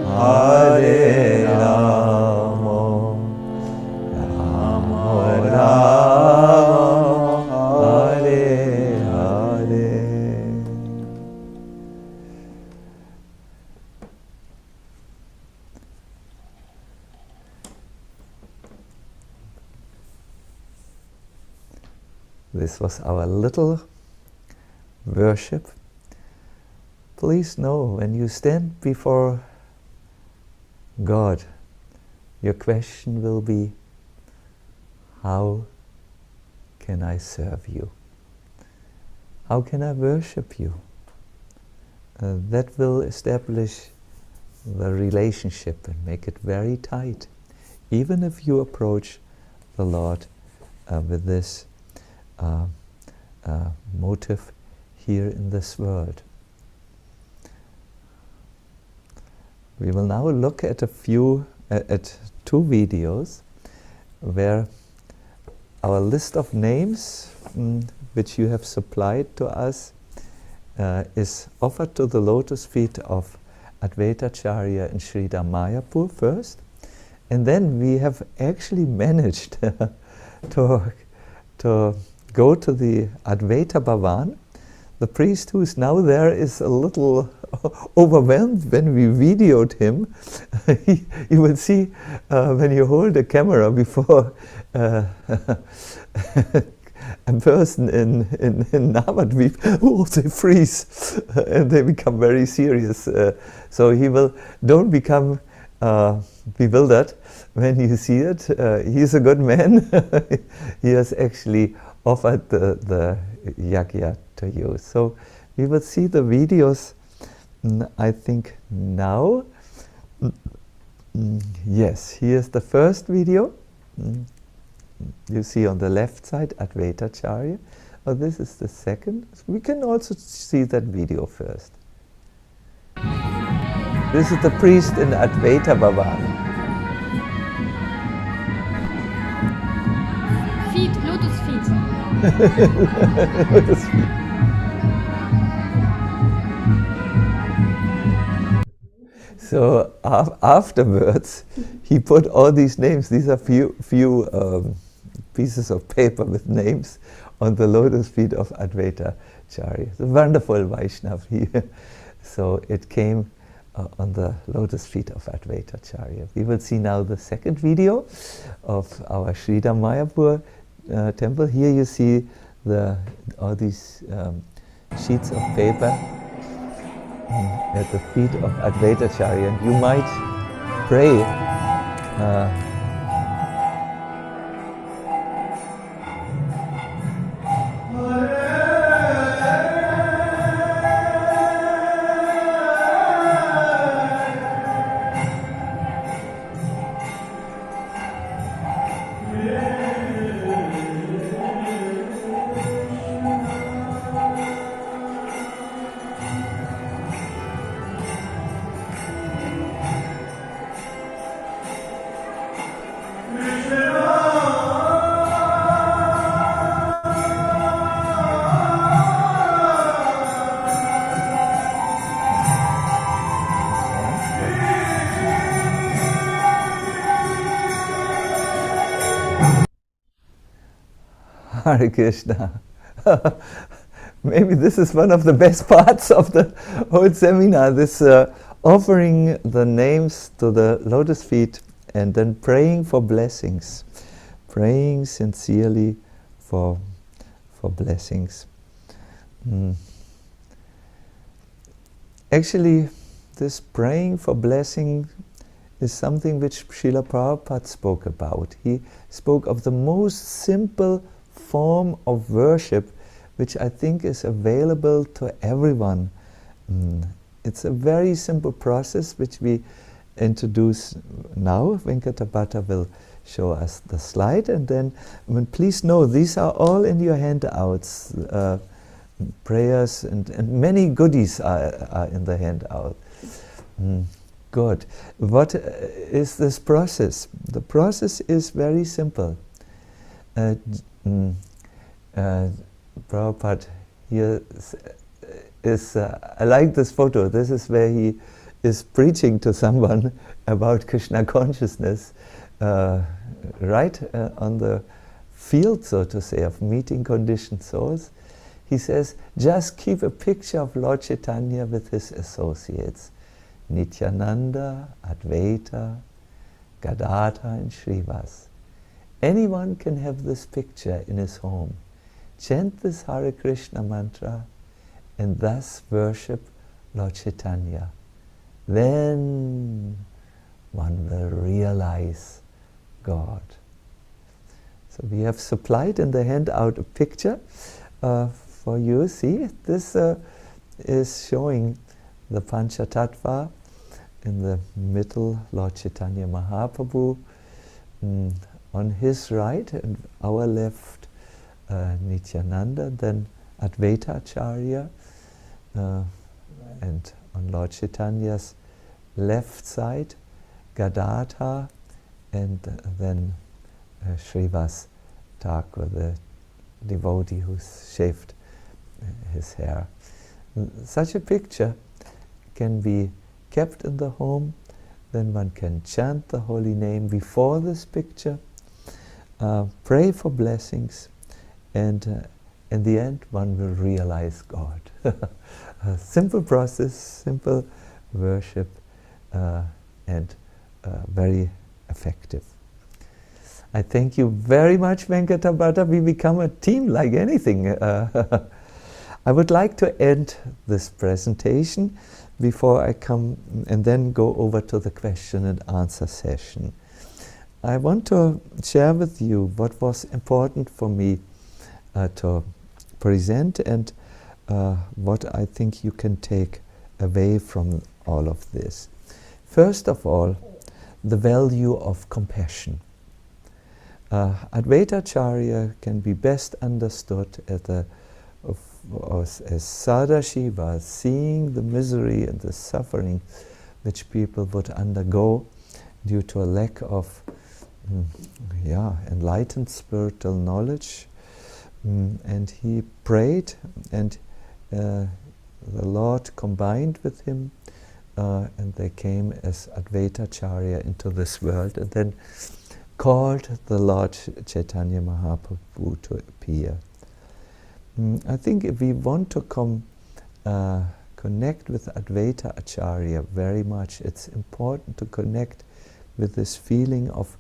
Hare Rama, Rama Rama, Hare Hare. This was our little worship. Please know, when you stand before God, your question will be, how can I serve you? How can I worship you? That will establish the relationship and make it very tight, even if you approach the Lord with this motive here in this world. We will now look at at two videos where our list of names which you have supplied to us is offered to the lotus feet of Advaita Acharya and Srila Mayapur first, and then we have actually managed to go to the Advaita Bhavan. The priest who is now there is a little overwhelmed when we videoed him. You will see when you hold a camera before a person in Navadvip, they freeze and they become very serious. So don't become bewildered when you see it. He is a good man. He has actually offered the yagya to you. So we will see the videos, I think now. Yes, here's the first video. You see on the left side Advaita Acharya. Oh, this is the second. We can also see that video first. This is the priest in Advaita Bhavan. Feet, lotus feet. Lotus feet. So afterwards, he put all these names. These are few pieces of paper with names on the lotus feet of Advaita Acharya. The wonderful Vaishnav here. So it came on the lotus feet of Advaita Acharya. We will see now the second video of our Srila Mayapur temple. Here you see all these sheets of paper at the feet of Advaita Acharya. And you might pray Hare Krishna. Maybe this is one of the best parts of the whole seminar, this offering the names to the lotus feet and then praying for blessings, praying sincerely for blessings. Actually, this praying for blessing is something which Srila Prabhupada spoke about. He spoke of the most simple form of worship, which I think is available to everyone. It's a very simple process which we introduce now. Venkatabhata will show us the slide, and then please know these are all in your handouts. Prayers and many goodies are in the handout. Good. What is this process? The process is very simple. Prabhupada here is, I like this photo. This is where he is preaching to someone about Krishna consciousness, right on the field, so to say, of meeting conditioned souls. He says, just keep a picture of Lord Chaitanya with his associates, Nityananda, Advaita, Gadadhar and Srivas. Anyone can have this picture in his home. Chant this Hare Krishna mantra and thus worship Lord Chaitanya. Then one will realize God. So we have supplied in the handout a picture for you. See, this is showing the Panchatattva. In the middle, Lord Chaitanya Mahaprabhu. On his right and our left, Nityananda, then Advaita Acharya, and on Lord Chaitanya's left side, Gadadhar, and then Srivas Thakur, the devotee who's shaved his hair. Such a picture can be kept in the home. Then one can chant the holy name before this picture, pray for blessings, and in the end one will realize God. A simple process, simple worship, and very effective. I thank you very much, Venkatabhata. We become a team like anything. I would like to end this presentation before I come and then go over to the question and answer session. I want to share with you what was important for me to present, and what I think you can take away from all of this. First of all, the value of compassion. Advaita Acharya can be best understood as Sadashiva, seeing the misery and the suffering which people would undergo due to a lack of enlightened spiritual knowledge. And he prayed, and the Lord combined with him, and they came as Advaita Acharya into this world, and then called the Lord Chaitanya Mahaprabhu to appear. I think if we want to connect with Advaita Acharya very much, it's important to connect with this feeling of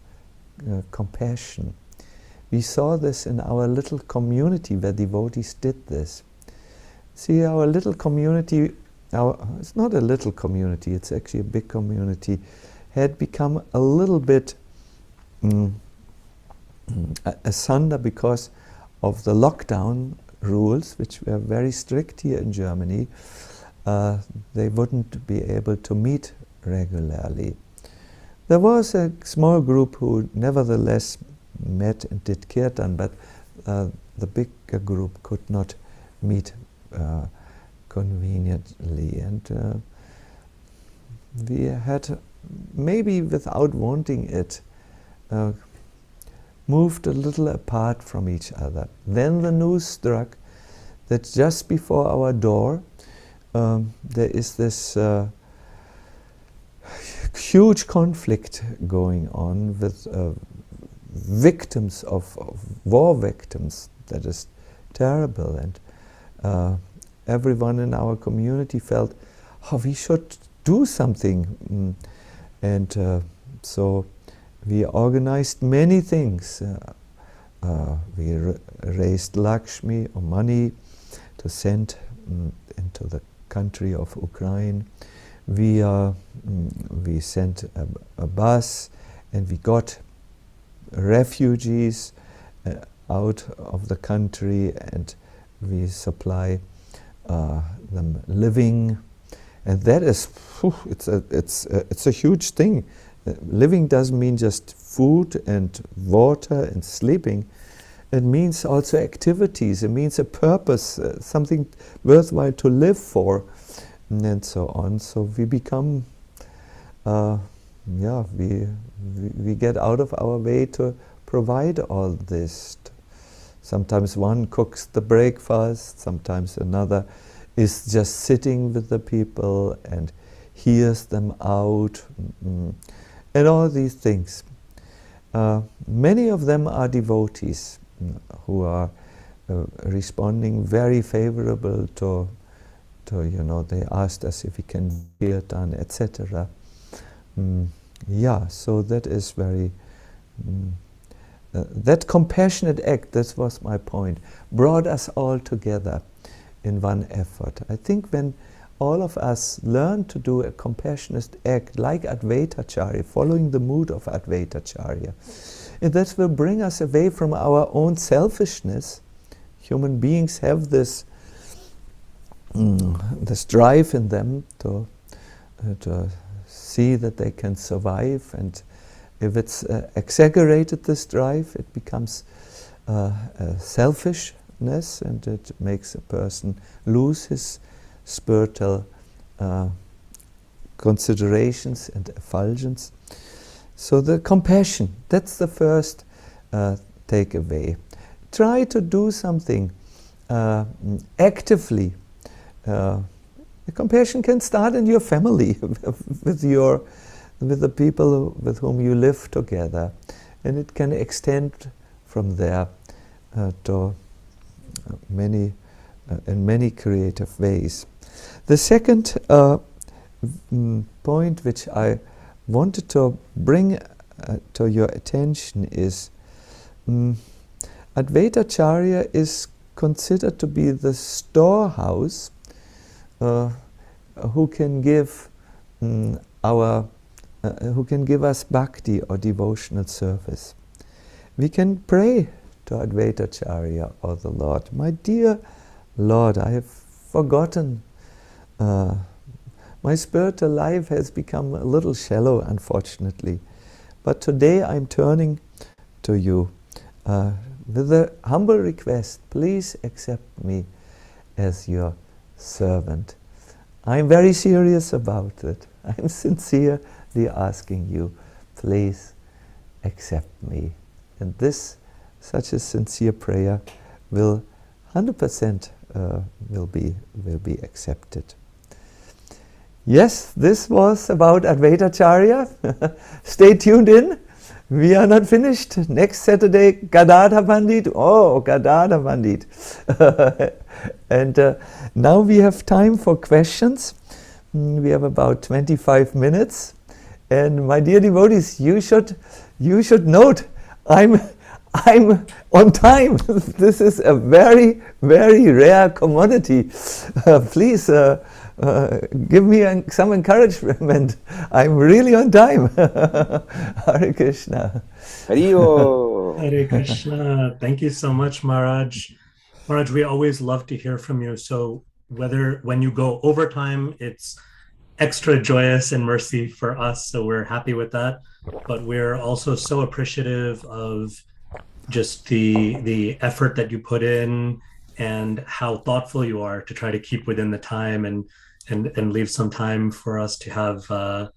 compassion. We saw this in our little community where devotees did this. See, our little community, it's not a little community, it's actually a big community, had become a little bit asunder because of the lockdown rules, which were very strict here in Germany. They wouldn't be able to meet regularly. There was a small group who nevertheless met and did kirtan, but the bigger group could not meet conveniently, and we had, maybe without wanting it, moved a little apart from each other. Then the news struck that just before our door there is this huge conflict going on with victims of war victims. That is terrible, and everyone in our community felt, we should do something, and so we organized many things. We raised Lakshmi, or money, to send into the country of Ukraine. We sent a bus, and we got refugees out of the country, and we supply them living, and that is, it's a huge thing. Living doesn't mean just food and water and sleeping. It means also activities. It means a purpose, something worthwhile to live for, and so on. So we become, we get out of our way to provide all this. Sometimes one cooks the breakfast, sometimes another is just sitting with the people and hears them out, and all these things. Many of them are devotees who are responding very favorable to, they asked us if we can kirtan, etc. So that is very, that compassionate act, that was my point, brought us all together in one effort. I think when all of us learn to do a compassionate act like Advaita Acharya, following the mood of Advaita Acharya, and that will bring us away from our own selfishness. Human beings have this drive in them to see that they can survive, and if it's exaggerated, this drive, it becomes selfishness, and it makes a person lose his spiritual considerations and effulgence. So the compassion, that's the first takeaway. Try to do something actively. The compassion can start in your family, with the people with whom you live together, and it can extend from there to many in many creative ways. The second point which I wanted to bring to your attention is Advaita Acharya is considered to be the storehouse who can give who can give us bhakti or devotional service. We can pray to Advaita Acharya or the Lord, my dear Lord, I have forgotten. My spiritual life has become a little shallow, unfortunately. But today I'm turning to you with a humble request. Please accept me as your servant. I'm very serious about it. I'm sincerely asking you, please accept me. And this, such a sincere prayer, will 100% will be accepted. Yes, this was about Advaita Acharya. Stay tuned in. We are not finished. Next Saturday, Gadadha Pandit. Oh, Gadadha Pandit. And now we have time for questions. We have about 25 minutes. And my dear devotees, you should note, I'm on time. This is a very, very rare commodity. Please give me some encouragement. I'm really on time. Hare Krishna. Hariyo. Hare Krishna. Thank you so much, Maharaj. Maharaj, we always love to hear from you. So when you go overtime, it's extra joyous and mercy for us. So we're happy with that. But we're also so appreciative of just the effort that you put in and how thoughtful you are to try to keep within the time and leave some time for us to have a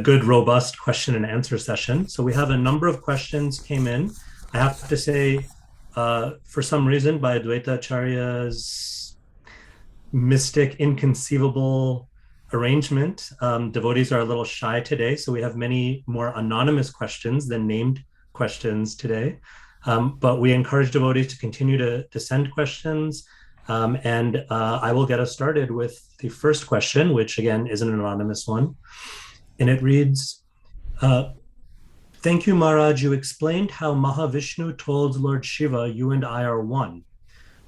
good, robust question and answer session. So we have a number of questions came in. I have to say, for some reason, by Advaita Acharya's mystic, inconceivable arrangement, devotees are a little shy today. So we have many more anonymous questions than named questions today. But we encourage devotees to continue to send questions. And I will get us started with the first question, which again is an anonymous one. And it reads, thank you, Maharaj. You explained how Mahavishnu told Lord Shiva, you and I are one.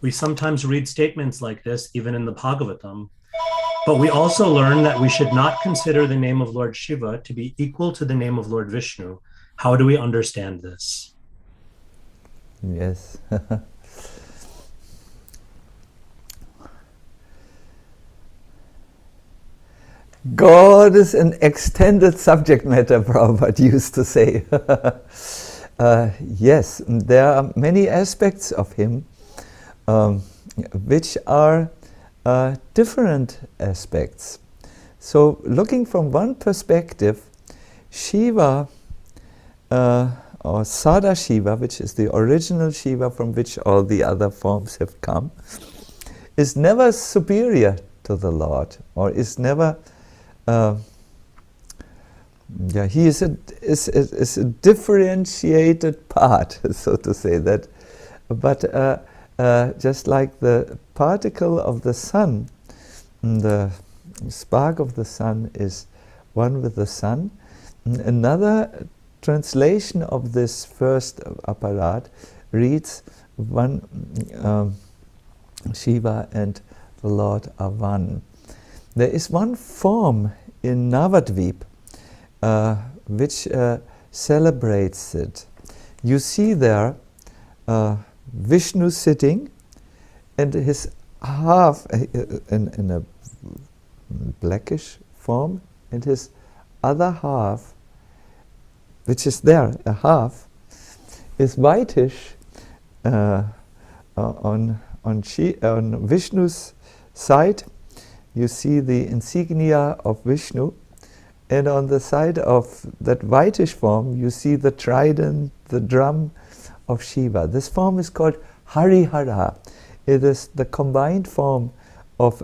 We sometimes read statements like this, even in the Bhagavatam. But we also learn that we should not consider the name of Lord Shiva to be equal to the name of Lord Vishnu. How do we understand this? Yes. God is an extended subject matter, Prabhupada used to say. Yes, there are many aspects of him which are different aspects. So, looking from one perspective, Shiva, or Sada Shiva, which is the original Shiva from which all the other forms have come, is never superior to the Lord, or is never he is a differentiated part, so to say that. But just like the particle of the sun, the spark of the sun is one with the sun. Another translation of this first aparat reads one Shiva and the Lord are one. There is one form in Navadvip which celebrates it. You see there Vishnu sitting, and his half in a blackish form, and his other half, which is there, a half, is whitish on Vishnu's side. You see the insignia of Vishnu, and on the side of that whitish form you see the trident, the drum of Shiva. This form is called Harihara. It is the combined form of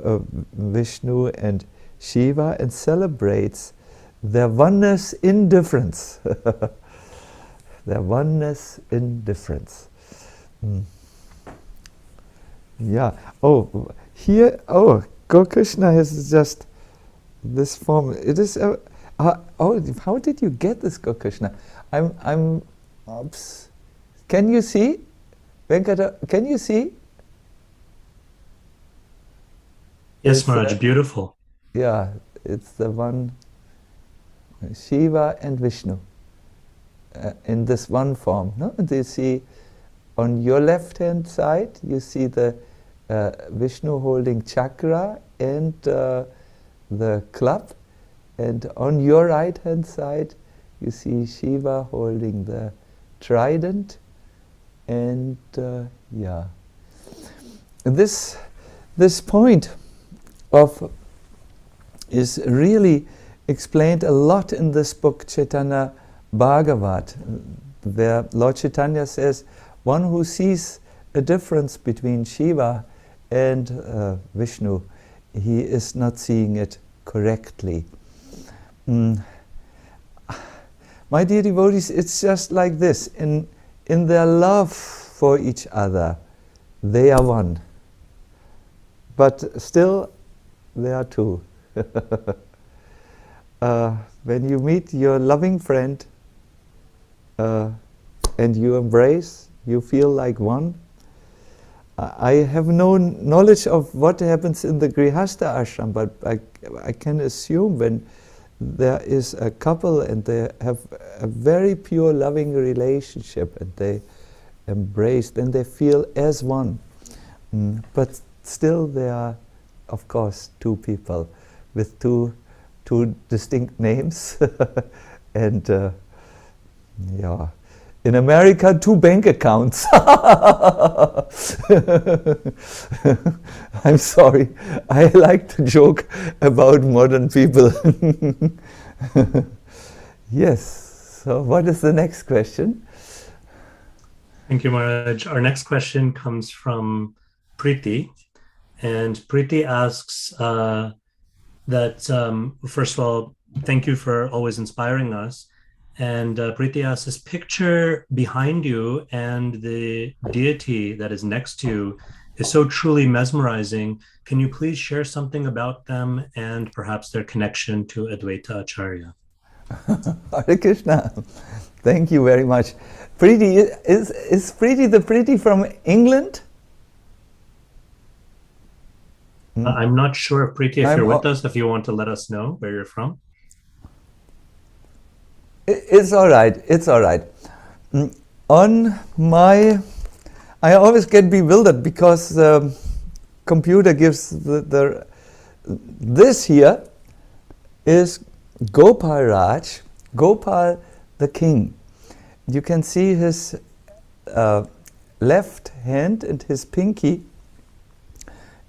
Vishnu and Shiva, and celebrates their oneness in difference. Their oneness in difference. Yeah. Oh, here. Oh, Krishna has just this form. It is. How did you get this, Krishna? I'm. Oops. Can you see, Venkata? Can you see? Yes, It's, Maharaj, beautiful. Yeah, it's the one, Shiva and Vishnu, in this one form. No, you see, on your left-hand side, you see the Vishnu holding chakra and the club, and on your right-hand side, you see Shiva holding the trident, and yeah. This point of is really explained a lot in this book Chaitanya Bhagavat, where Lord Chaitanya says one who sees a difference between Shiva and Vishnu, he is not seeing it correctly. My dear devotees, it's just like this. In their love for each other, they are one. But still, they are two. When you meet your loving friend and you embrace, you feel like one. I have no knowledge of what happens in the Grihastha ashram, but I can assume when there is a couple and they have a very pure loving relationship and they embrace, then they feel as one. But still they are, of course, two people with two distinct names. And yeah, in America, 2 bank accounts. I'm sorry, I like to joke about modern people. Yes, so what is the next question? Thank you, Maharaj. Our next question comes from Preeti. And Preeti asks that, first of all, thank you for always inspiring us. And Preeti asks, this picture behind you and the deity that is next to you is so truly mesmerizing. Can you please share something about them and perhaps their connection to Advaita Acharya? Hare Krishna. Thank you very much. Preeti, is Preeti the Preeti from England? I'm not sure if Preeti, if I'm, you're with us, if you want to let us know where you're from. it's all right. It's all right. On my, I always get bewildered because the computer gives this here is Gopal Raj, Gopal the king. You can see his left hand and his pinky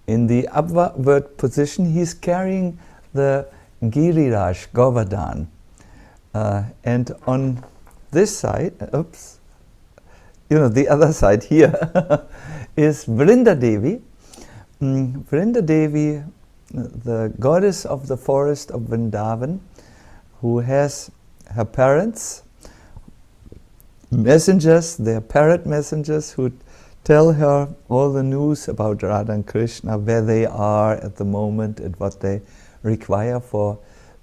in the upward position. He's carrying the Giriraj, Govardhan. And on this side, oops, the other side here is Vrinda Devi. Vrinda Devi, the goddess of the forest of Vrindavan, who has her parents, messengers, they're parrot messengers who tell her all the news about Radha and Krishna, where they are at the moment and what they require for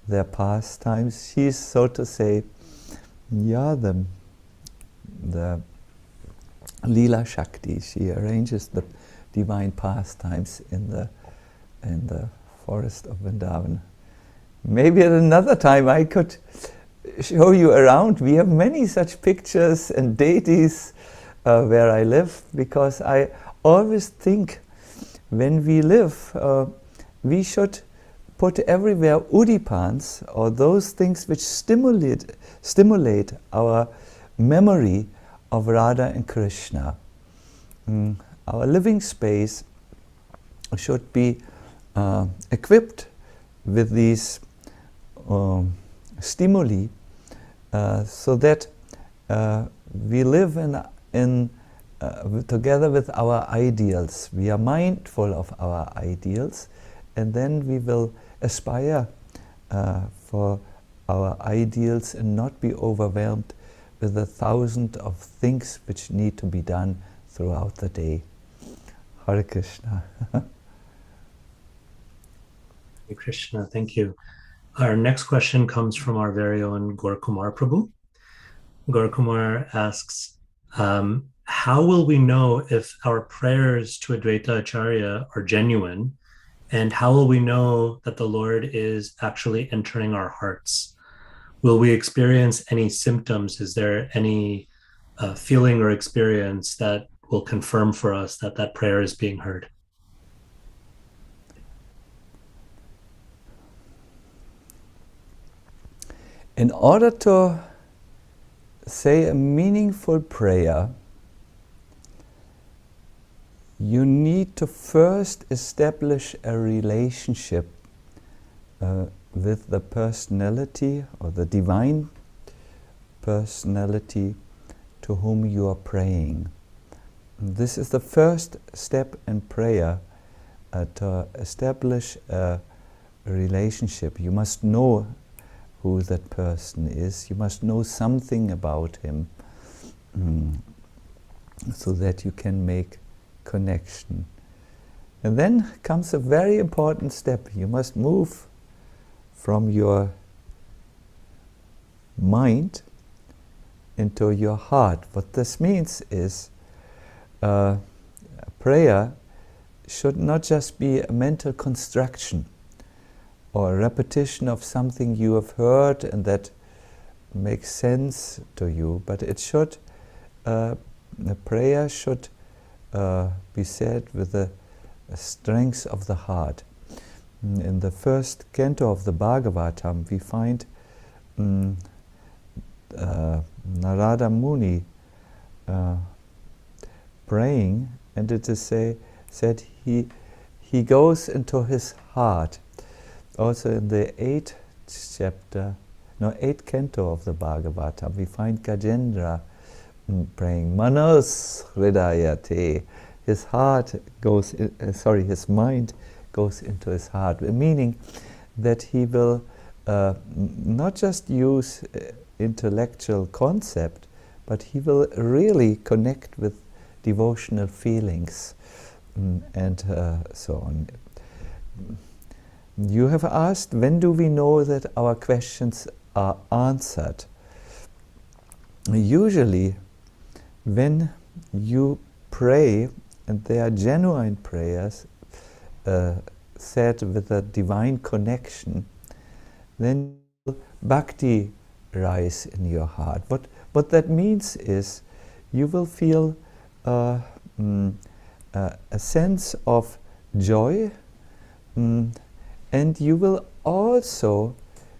their pastimes. She's, so to say, the Leela Shakti. She arranges the divine pastimes in the forest of Vrindavan. Maybe at another time I could show you around. We have many such pictures and deities where I live, because I always think when we live, we should put everywhere udipans, or those things which stimulate our memory of Radha and Krishna. Our living space should be equipped with these stimuli, so that we live together with our ideals. We are mindful of our ideals, and then we will aspire for our ideals and not be overwhelmed with 1,000 of things which need to be done throughout the day. Hare Krishna. Hare Krishna, thank you. Our next question comes from our very own Gaurakumar Prabhu. Gaurakumar asks, how will we know if our prayers to Advaita Acharya are genuine? And how will we know that the Lord is actually entering our hearts? Will we experience any symptoms? Is there any feeling or experience that will confirm for us that that prayer is being heard? In order to say a meaningful prayer, you need to first establish a relationship with the personality or the divine personality to whom you are praying. This is the first step in prayer, to establish a relationship. You must know who that person is. You must know something about him, so that you can make connection. And then comes a very important step. You must move from your mind into your heart. What this means is prayer should not just be a mental construction or a repetition of something you have heard and that makes sense to you, but it should, the prayer should be said with the strength of the heart. In the first canto of the Bhagavatam, we find Narada Muni praying, and it is said he goes into his heart. Also in the 8th canto of the Bhagavatam, we find Gajendra praying, Manos Hridayate. His heart goes, his mind goes into his heart, meaning that he will not just use intellectual concept, but he will really connect with devotional feelings and so on. You have asked, when do we know that our questions are answered? Usually, when you pray, and they are genuine prayers, said with a divine connection, then bhakti rise in your heart. What that means is you will feel a sense of joy, and you will also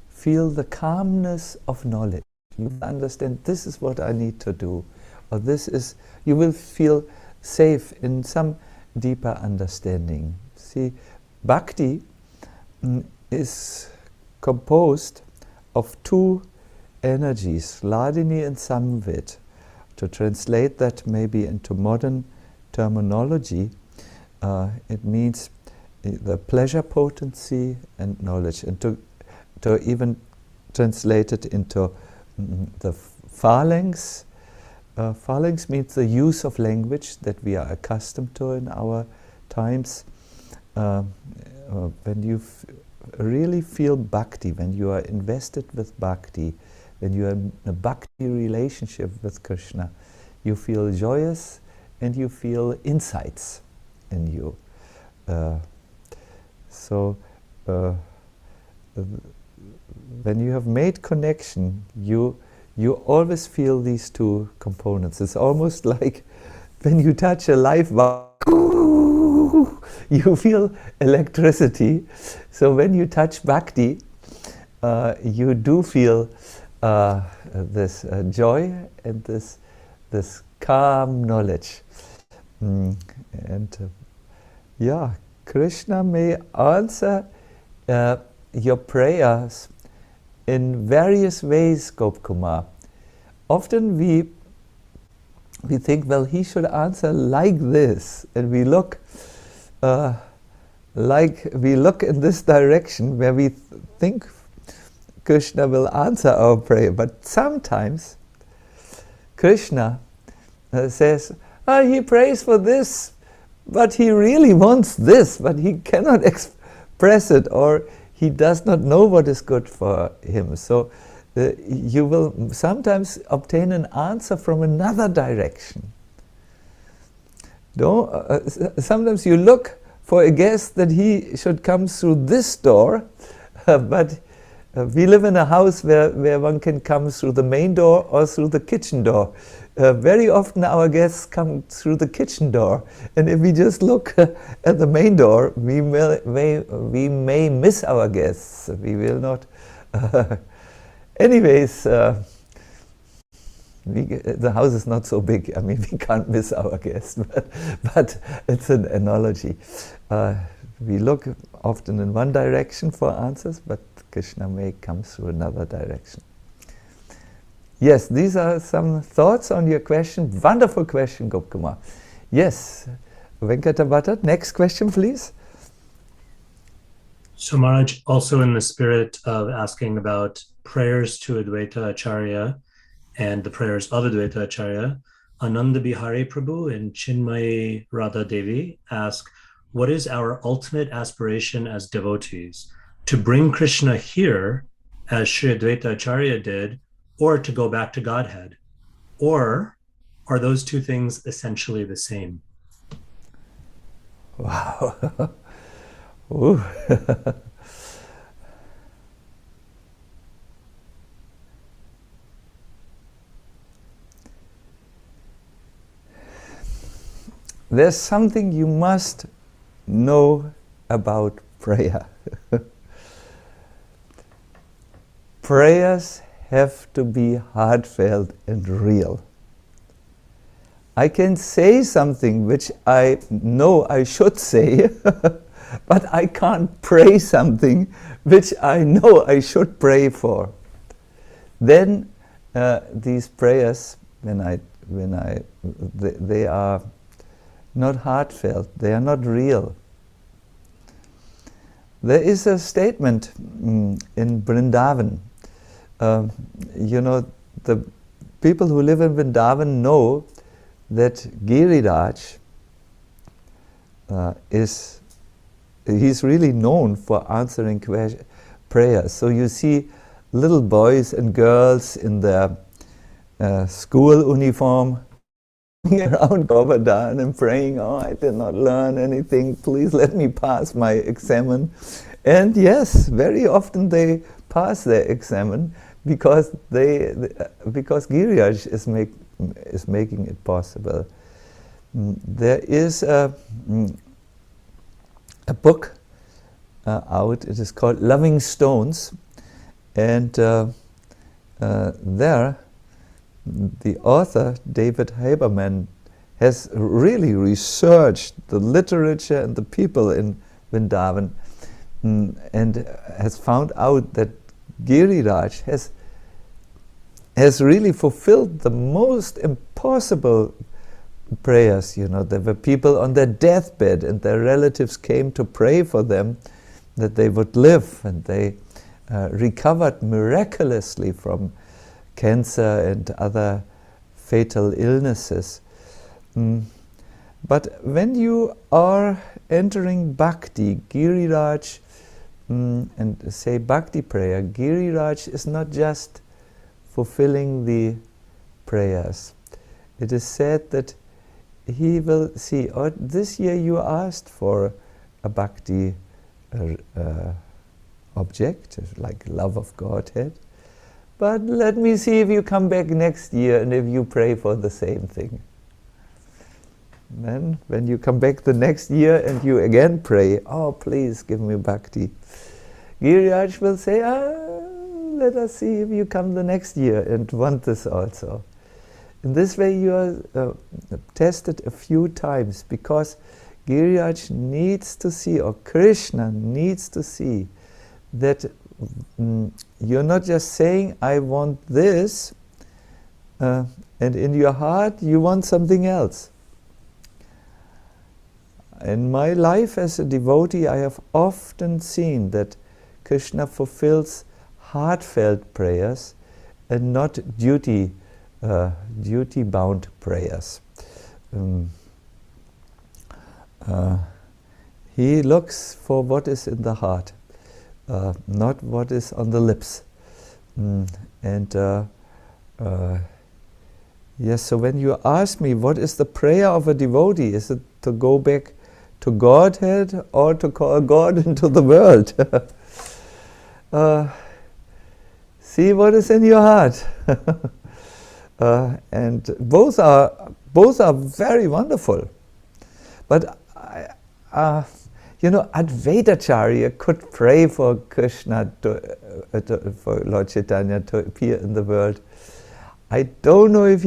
feel the calmness of knowledge. You understand this is what I need to do, or this is, you will feel safe in some deeper understanding. See, bhakti is composed of two energies, Hladini and Samvit. To translate that maybe into modern terminology, it means the pleasure potency and knowledge. And to even translate it into the phalanx, phalanx means the use of language that we are accustomed to in our times. When you really feel bhakti, when you are invested with bhakti, when you are in a bhakti relationship with Krishna, you feel joyous and you feel insights in you. When you have made connection, you always feel these two components. It's almost like when you touch a live wire, you feel electricity. So when you touch bhakti, you do feel this joy and this calm knowledge. Yeah, Krishna may answer your prayers in various ways, Gopkumar. Often we think, well, he should answer like this, and we look in this direction where we think Krishna will answer our prayer. But sometimes Krishna says, he prays for this, but he really wants this, but he cannot express it, or he does not know what is good for him. So you will sometimes obtain an answer from another direction. Sometimes you look for a guest that he should come through this door, but we live in a house where one can come through the main door or through the kitchen door. Very often our guests come through the kitchen door, and if we just look at the main door, we may miss our guests. We will not. Anyways, the house is not so big. I mean, we can't miss our guests, but it's an analogy. We look often in one direction for answers, but Krishna may come through another direction. Yes, these are some thoughts on your question. Wonderful question, Gopkumar. Yes, Venkata Bhatta, next question, please. So Maharaj, also in the spirit of asking about prayers to Advaita Acharya and the prayers of Advaita Acharya, Ananda Bihari Prabhu and Chinmayi Radha Devi ask, what is our ultimate aspiration as devotees? To bring Krishna here, as Sri Advaita Acharya did, or to go back to Godhead? Or are those two things essentially the same? Wow. Ooh. There's something you must know about prayer. Prayers have to be heartfelt and real. I can say something which I know I should say, but I can't pray something which I know I should pray for. Then these prayers, they are not heartfelt, they are not real. There is a statement in Vrindavan. The people who live in Vrindavan know that Giriraj he's really known for answering prayers. So you see little boys and girls in their school uniform around Govardhan and praying, oh, I did not learn anything, please let me pass my examen. And yes, very often they pass their examen because because Giriraj is making it possible. There is a book out, it is called Loving Stones, and there the author, David Haberman, has really researched the literature and the people in Vrindavan, and has found out that Giriraj has really fulfilled the most impossible prayers. You know, there were people on their deathbed and their relatives came to pray for them that they would live, and they recovered miraculously from cancer and other fatal illnesses. But when you are entering Bhakti, Giriraj, and say Bhakti prayer, Giriraj is not just fulfilling the prayers. It is said that he will see, oh, this year you asked for a Bhakti object, like love of Godhead, but let me see if you come back next year and if you pray for the same thing. Then when you come back the next year and you again pray, oh please give me Bhakti, Giriraj will say, let us see if you come the next year and want this also. In this way you are tested a few times, because Giriraj needs to see, or Krishna needs to see, that you're not just saying, I want this, and in your heart you want something else. In my life as a devotee, I have often seen that Krishna fulfills heartfelt prayers and not duty-bound prayers. He looks for what is in the heart, not what is on the lips. Yes, so when you ask me what is the prayer of a devotee, is it to go back to Godhead or to call God into the world? See what is in your heart. And both are very wonderful. But Advaita Acharya could pray for Krishna, for Lord Chaitanya to appear in the world. I don't know if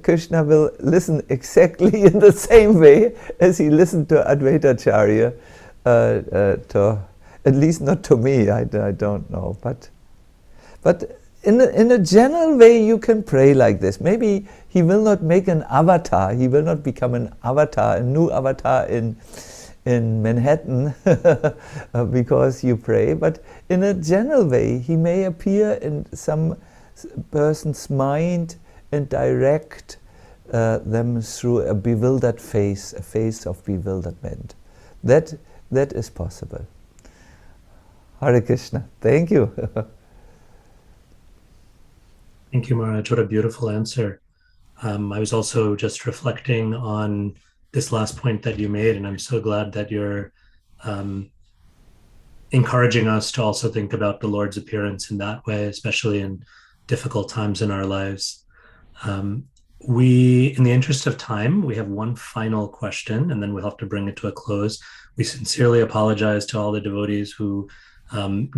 Krishna will listen exactly in the same way as he listened to Advaita Acharya, at least not to me, I don't know. But in a general way you can pray like this. Maybe he will not make an avatar, he will not become an avatar, a new avatar in Manhattan because you pray, but in a general way he may appear in some person's mind and direct them through a bewildered face, a face of bewilderment. That is possible. Hare Krishna. Thank you. Thank you, Maharaj. What a beautiful answer. I was also just reflecting on this last point that you made, and I'm so glad that you're encouraging us to also think about the Lord's appearance in that way, especially in difficult times in our lives. In the interest of time, we have one final question, and then we'll have to bring it to a close. We sincerely apologize to all the devotees who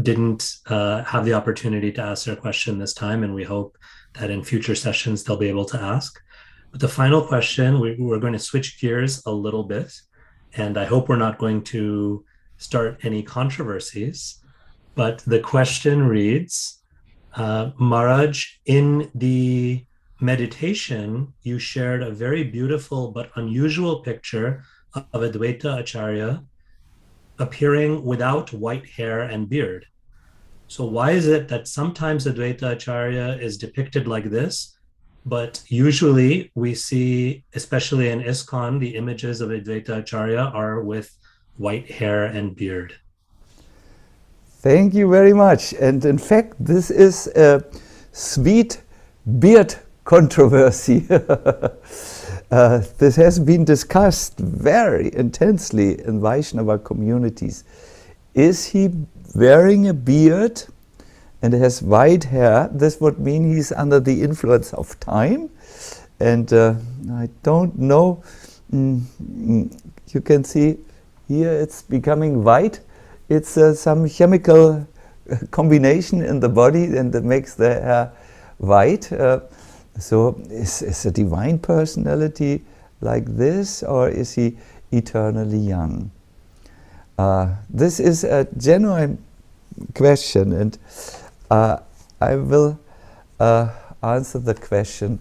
didn't have the opportunity to ask their question this time, and we hope that in future sessions they'll be able to ask. But the final question, we're going to switch gears a little bit, and I hope we're not going to start any controversies. But the question reads, Maharaj, in the meditation, you shared a very beautiful but unusual picture of Advaita Acharya appearing without white hair and beard. So why is it that sometimes Advaita Acharya is depicted like this, but usually we see, especially in ISKCON, the images of Advaita Acharya are with white hair and beard? Thank you very much. And in fact, this is a sweet beard controversy. this has been discussed very intensely in Vaishnava communities. Is he wearing a beard and has white hair? This would mean he's under the influence of time. And I don't know, you can see here it's becoming white. It's some chemical combination in the body and that makes the hair white. So is a divine personality like this, or is he eternally young? This is a genuine question, and I will answer the question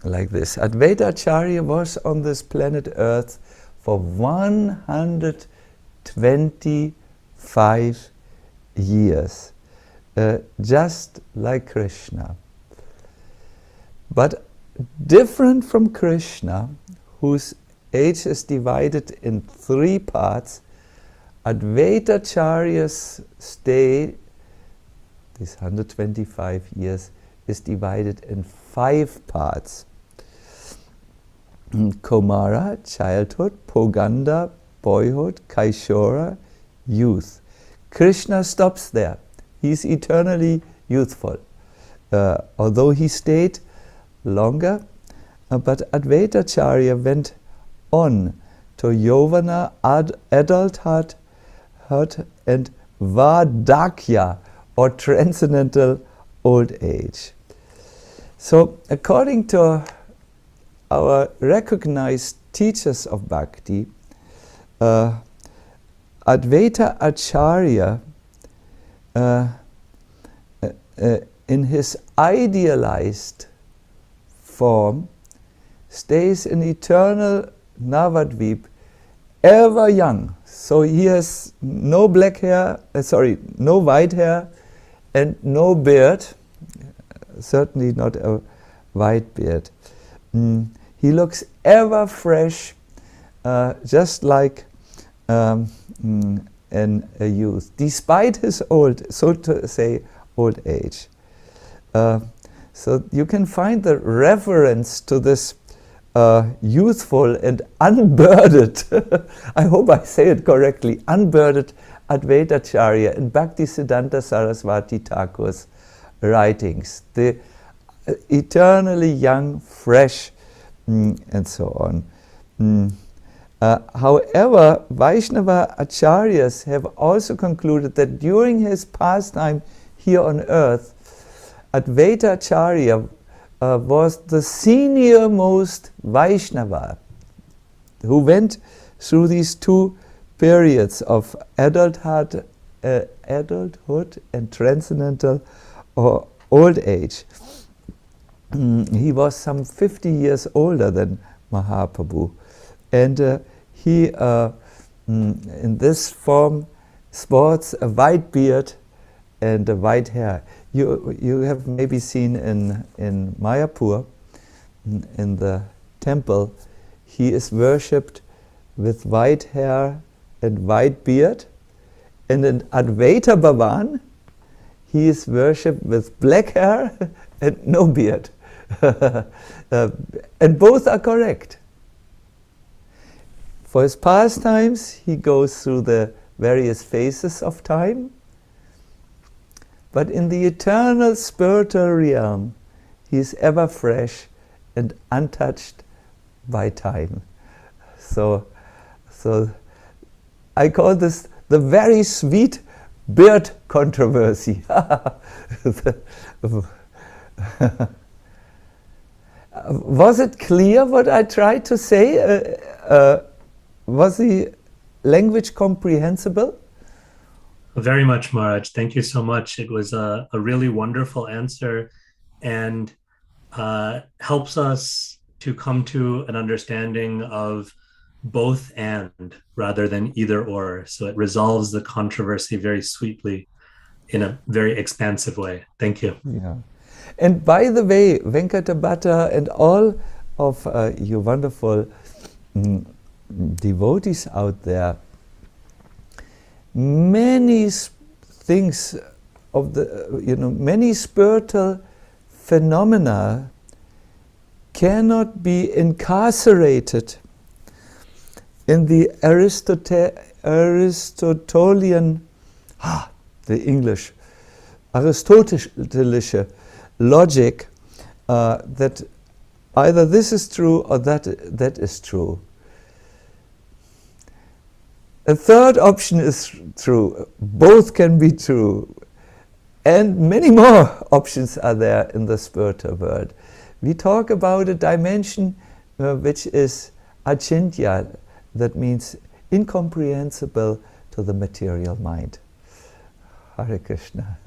like this. Advaita Acharya was on this planet Earth for 125 years, just like Krishna. But different from Krishna, whose age is divided in 3 parts, Advaita Acharya's stay, these 125 years, is divided in 5 parts. Komara, childhood; Poganda, boyhood; Kaishora, youth. Krishna stops there. He's eternally youthful. Although he stayed longer, but Advaita Acharya went on to Yovana, adulthood, and Vardakya, or transcendental old age. So, according to our recognized teachers of Bhakti, Advaita Acharya, in his idealized form, stays in eternal Navadvip, ever young. So he has no black hair, no white hair, and no beard, certainly not a white beard. He looks ever fresh, just like a youth, despite his old, so to say, old age. So you can find the reference to this youthful and unburdened, I hope I say it correctly, unburdened Advaita Acharya in Bhaktisiddhanta Saraswati Thakur's writings. The eternally young, fresh, and so on. However, Vaishnava Acharyas have also concluded that during his pastime here on earth, Advaita Acharya was the senior most Vaishnava who went through these 2 periods of adulthood and transcendental or old age. He was some 50 years older than Mahaprabhu, and he in this form sports a white beard and a white hair. You have maybe seen in Mayapur, in the temple, he is worshipped with white hair and white beard, and in Advaita Bhavan he is worshipped with black hair and no beard. And both are correct. For his pastimes, he goes through the various phases of time, but in the eternal spiritual realm, he is ever fresh and untouched by time. So I call this the very sweet beard controversy. Was it clear what I tried to say? Was the language comprehensible? Very much, Maharaj. Thank you so much. It was a really wonderful answer, and helps us to come to an understanding of both and rather than either or. So it resolves the controversy very sweetly in a very expansive way. Thank you. Yeah. And by the way, Venkatabhata and all of you wonderful devotees out there, many things of the, many spiritual phenomena cannot be incarcerated in the Aristotelian, the English, Aristotelische logic that either this is true or that is true. A third option is true. Both can be true. And many more options are there in the spiritual world. We talk about a dimension which is achintya, that means incomprehensible to the material mind. Hare Krishna.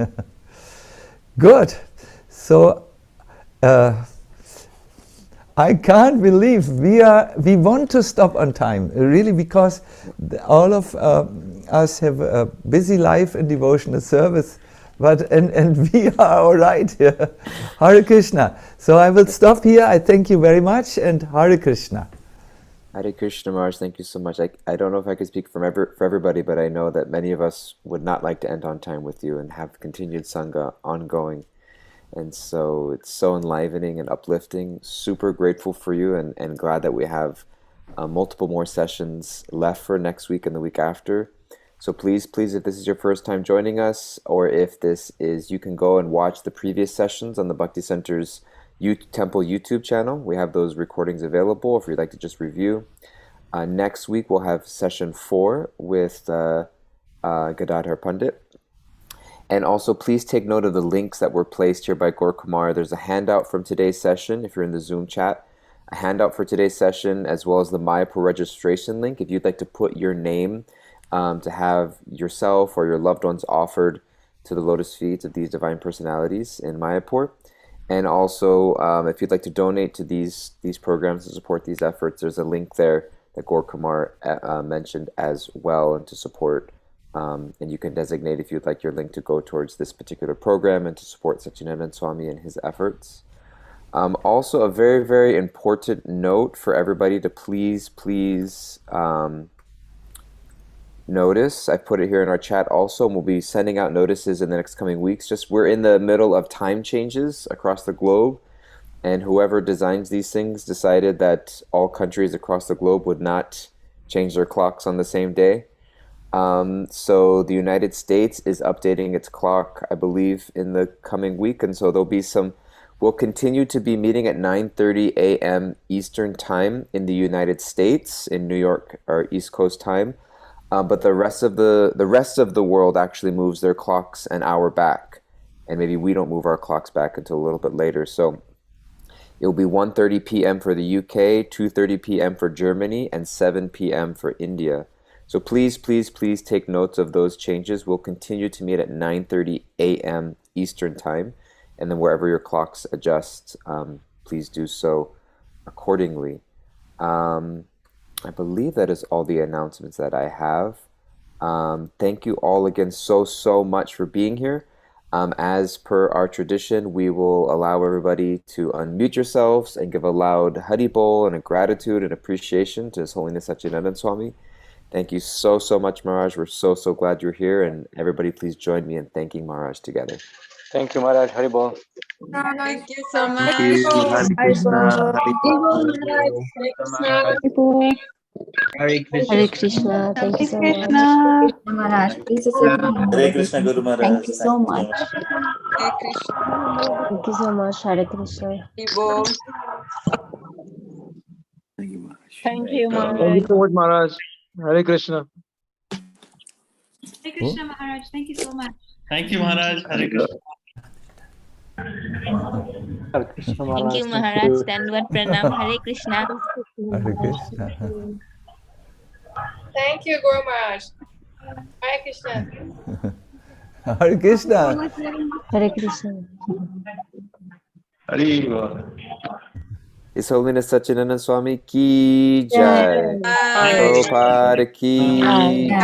Good. So I can't believe we want to stop on time, really, because all of us have a busy life in devotional service, and we are all right here. Hare Krishna. So I will stop here. I thank you very much, and Hare Krishna. Hare Krishna, Maharaj, thank you so much. I don't know if I could speak for everybody, but I know that many of us would not like to end on time with you and have continued Sangha ongoing. And so it's so enlivening and uplifting. Super grateful for you and glad that we have multiple more sessions left for next week and the week after. So please, if this is your first time joining us, or if this is, you can go and watch the previous sessions on the Bhakti Center's Temple YouTube channel. We have those recordings available if you'd like to just review. Next week we'll have session 4 with Gadadhar Pandit. And also, please take note of the links that were placed here by Gaur Kumar. There's a handout from today's session, if you're in the Zoom chat, a handout for today's session, as well as the Mayapur registration link, if you'd like to put your name to have yourself or your loved ones offered to the lotus feet of these divine personalities in Mayapur. And also, if you'd like to donate to these programs to support these efforts, there's a link there that Gaur Kumar mentioned as well, and to support. And you can designate if you'd like your link to go towards this particular program and to support Satchidananda Swami and his efforts. Also, a very, very important note for everybody to please notice. I put it here in our chat also, and we'll be sending out notices in the next coming weeks. Just we're in the middle of time changes across the globe, and whoever designs these things decided that all countries across the globe would not change their clocks on the same day. So the United States is updating its clock, I believe, in the coming week, and so there'll be we'll continue to be meeting at 9:30 a.m. Eastern Time in the United States, in New York, or East Coast time, but the rest of the world actually moves their clocks an hour back, and maybe we don't move our clocks back until a little bit later. So it'll be 1:30 p.m. for the UK, 2:30 p.m. for Germany, and 7 p.m. for India. So please take notes of those changes. We'll continue to meet at 9:30 a.m. Eastern Time, and then wherever your clocks adjust, please do so accordingly. I believe that is all the announcements that I have. Thank you all again so much for being here. As per our tradition, we will allow everybody to unmute yourselves and give a loud Hari Bol and a gratitude and appreciation to His Holiness Satchidananda Swami. Thank you so much, Maharaj. We're so glad you're here, and everybody please join me in thanking Maharaj together. Thank you, Maharaj. Hari Bol. Thank you so much. Thank you. Hare Krishna. Hari Bol. Hare Hare Krishna. Thank you so much. Krishna Maharaj. Please accept my Hare Krishna Guru Maharaj. Thank you so much. Hare Krishna. Thank you so much. Hare Krishna. Ibo. Thank you, Maharaj. Thank you, Maharaj. Thank you so much, Maharaj. Hare Krishna. Hare Krishna Maharaj. Thank you so much. Thank you, Maharaj. Hare Krishna. Hare Krishna, Thank you, Maharaj. Dandavat Pranam. Hare Krishna. Hare Krishna. Thank you, Guru Maharaj. Hare Krishna. Hare Krishna. Hare Krishna. Hari Bol. His Holiness Satchidananda Swami ki jai. Bye. Prabhupada ki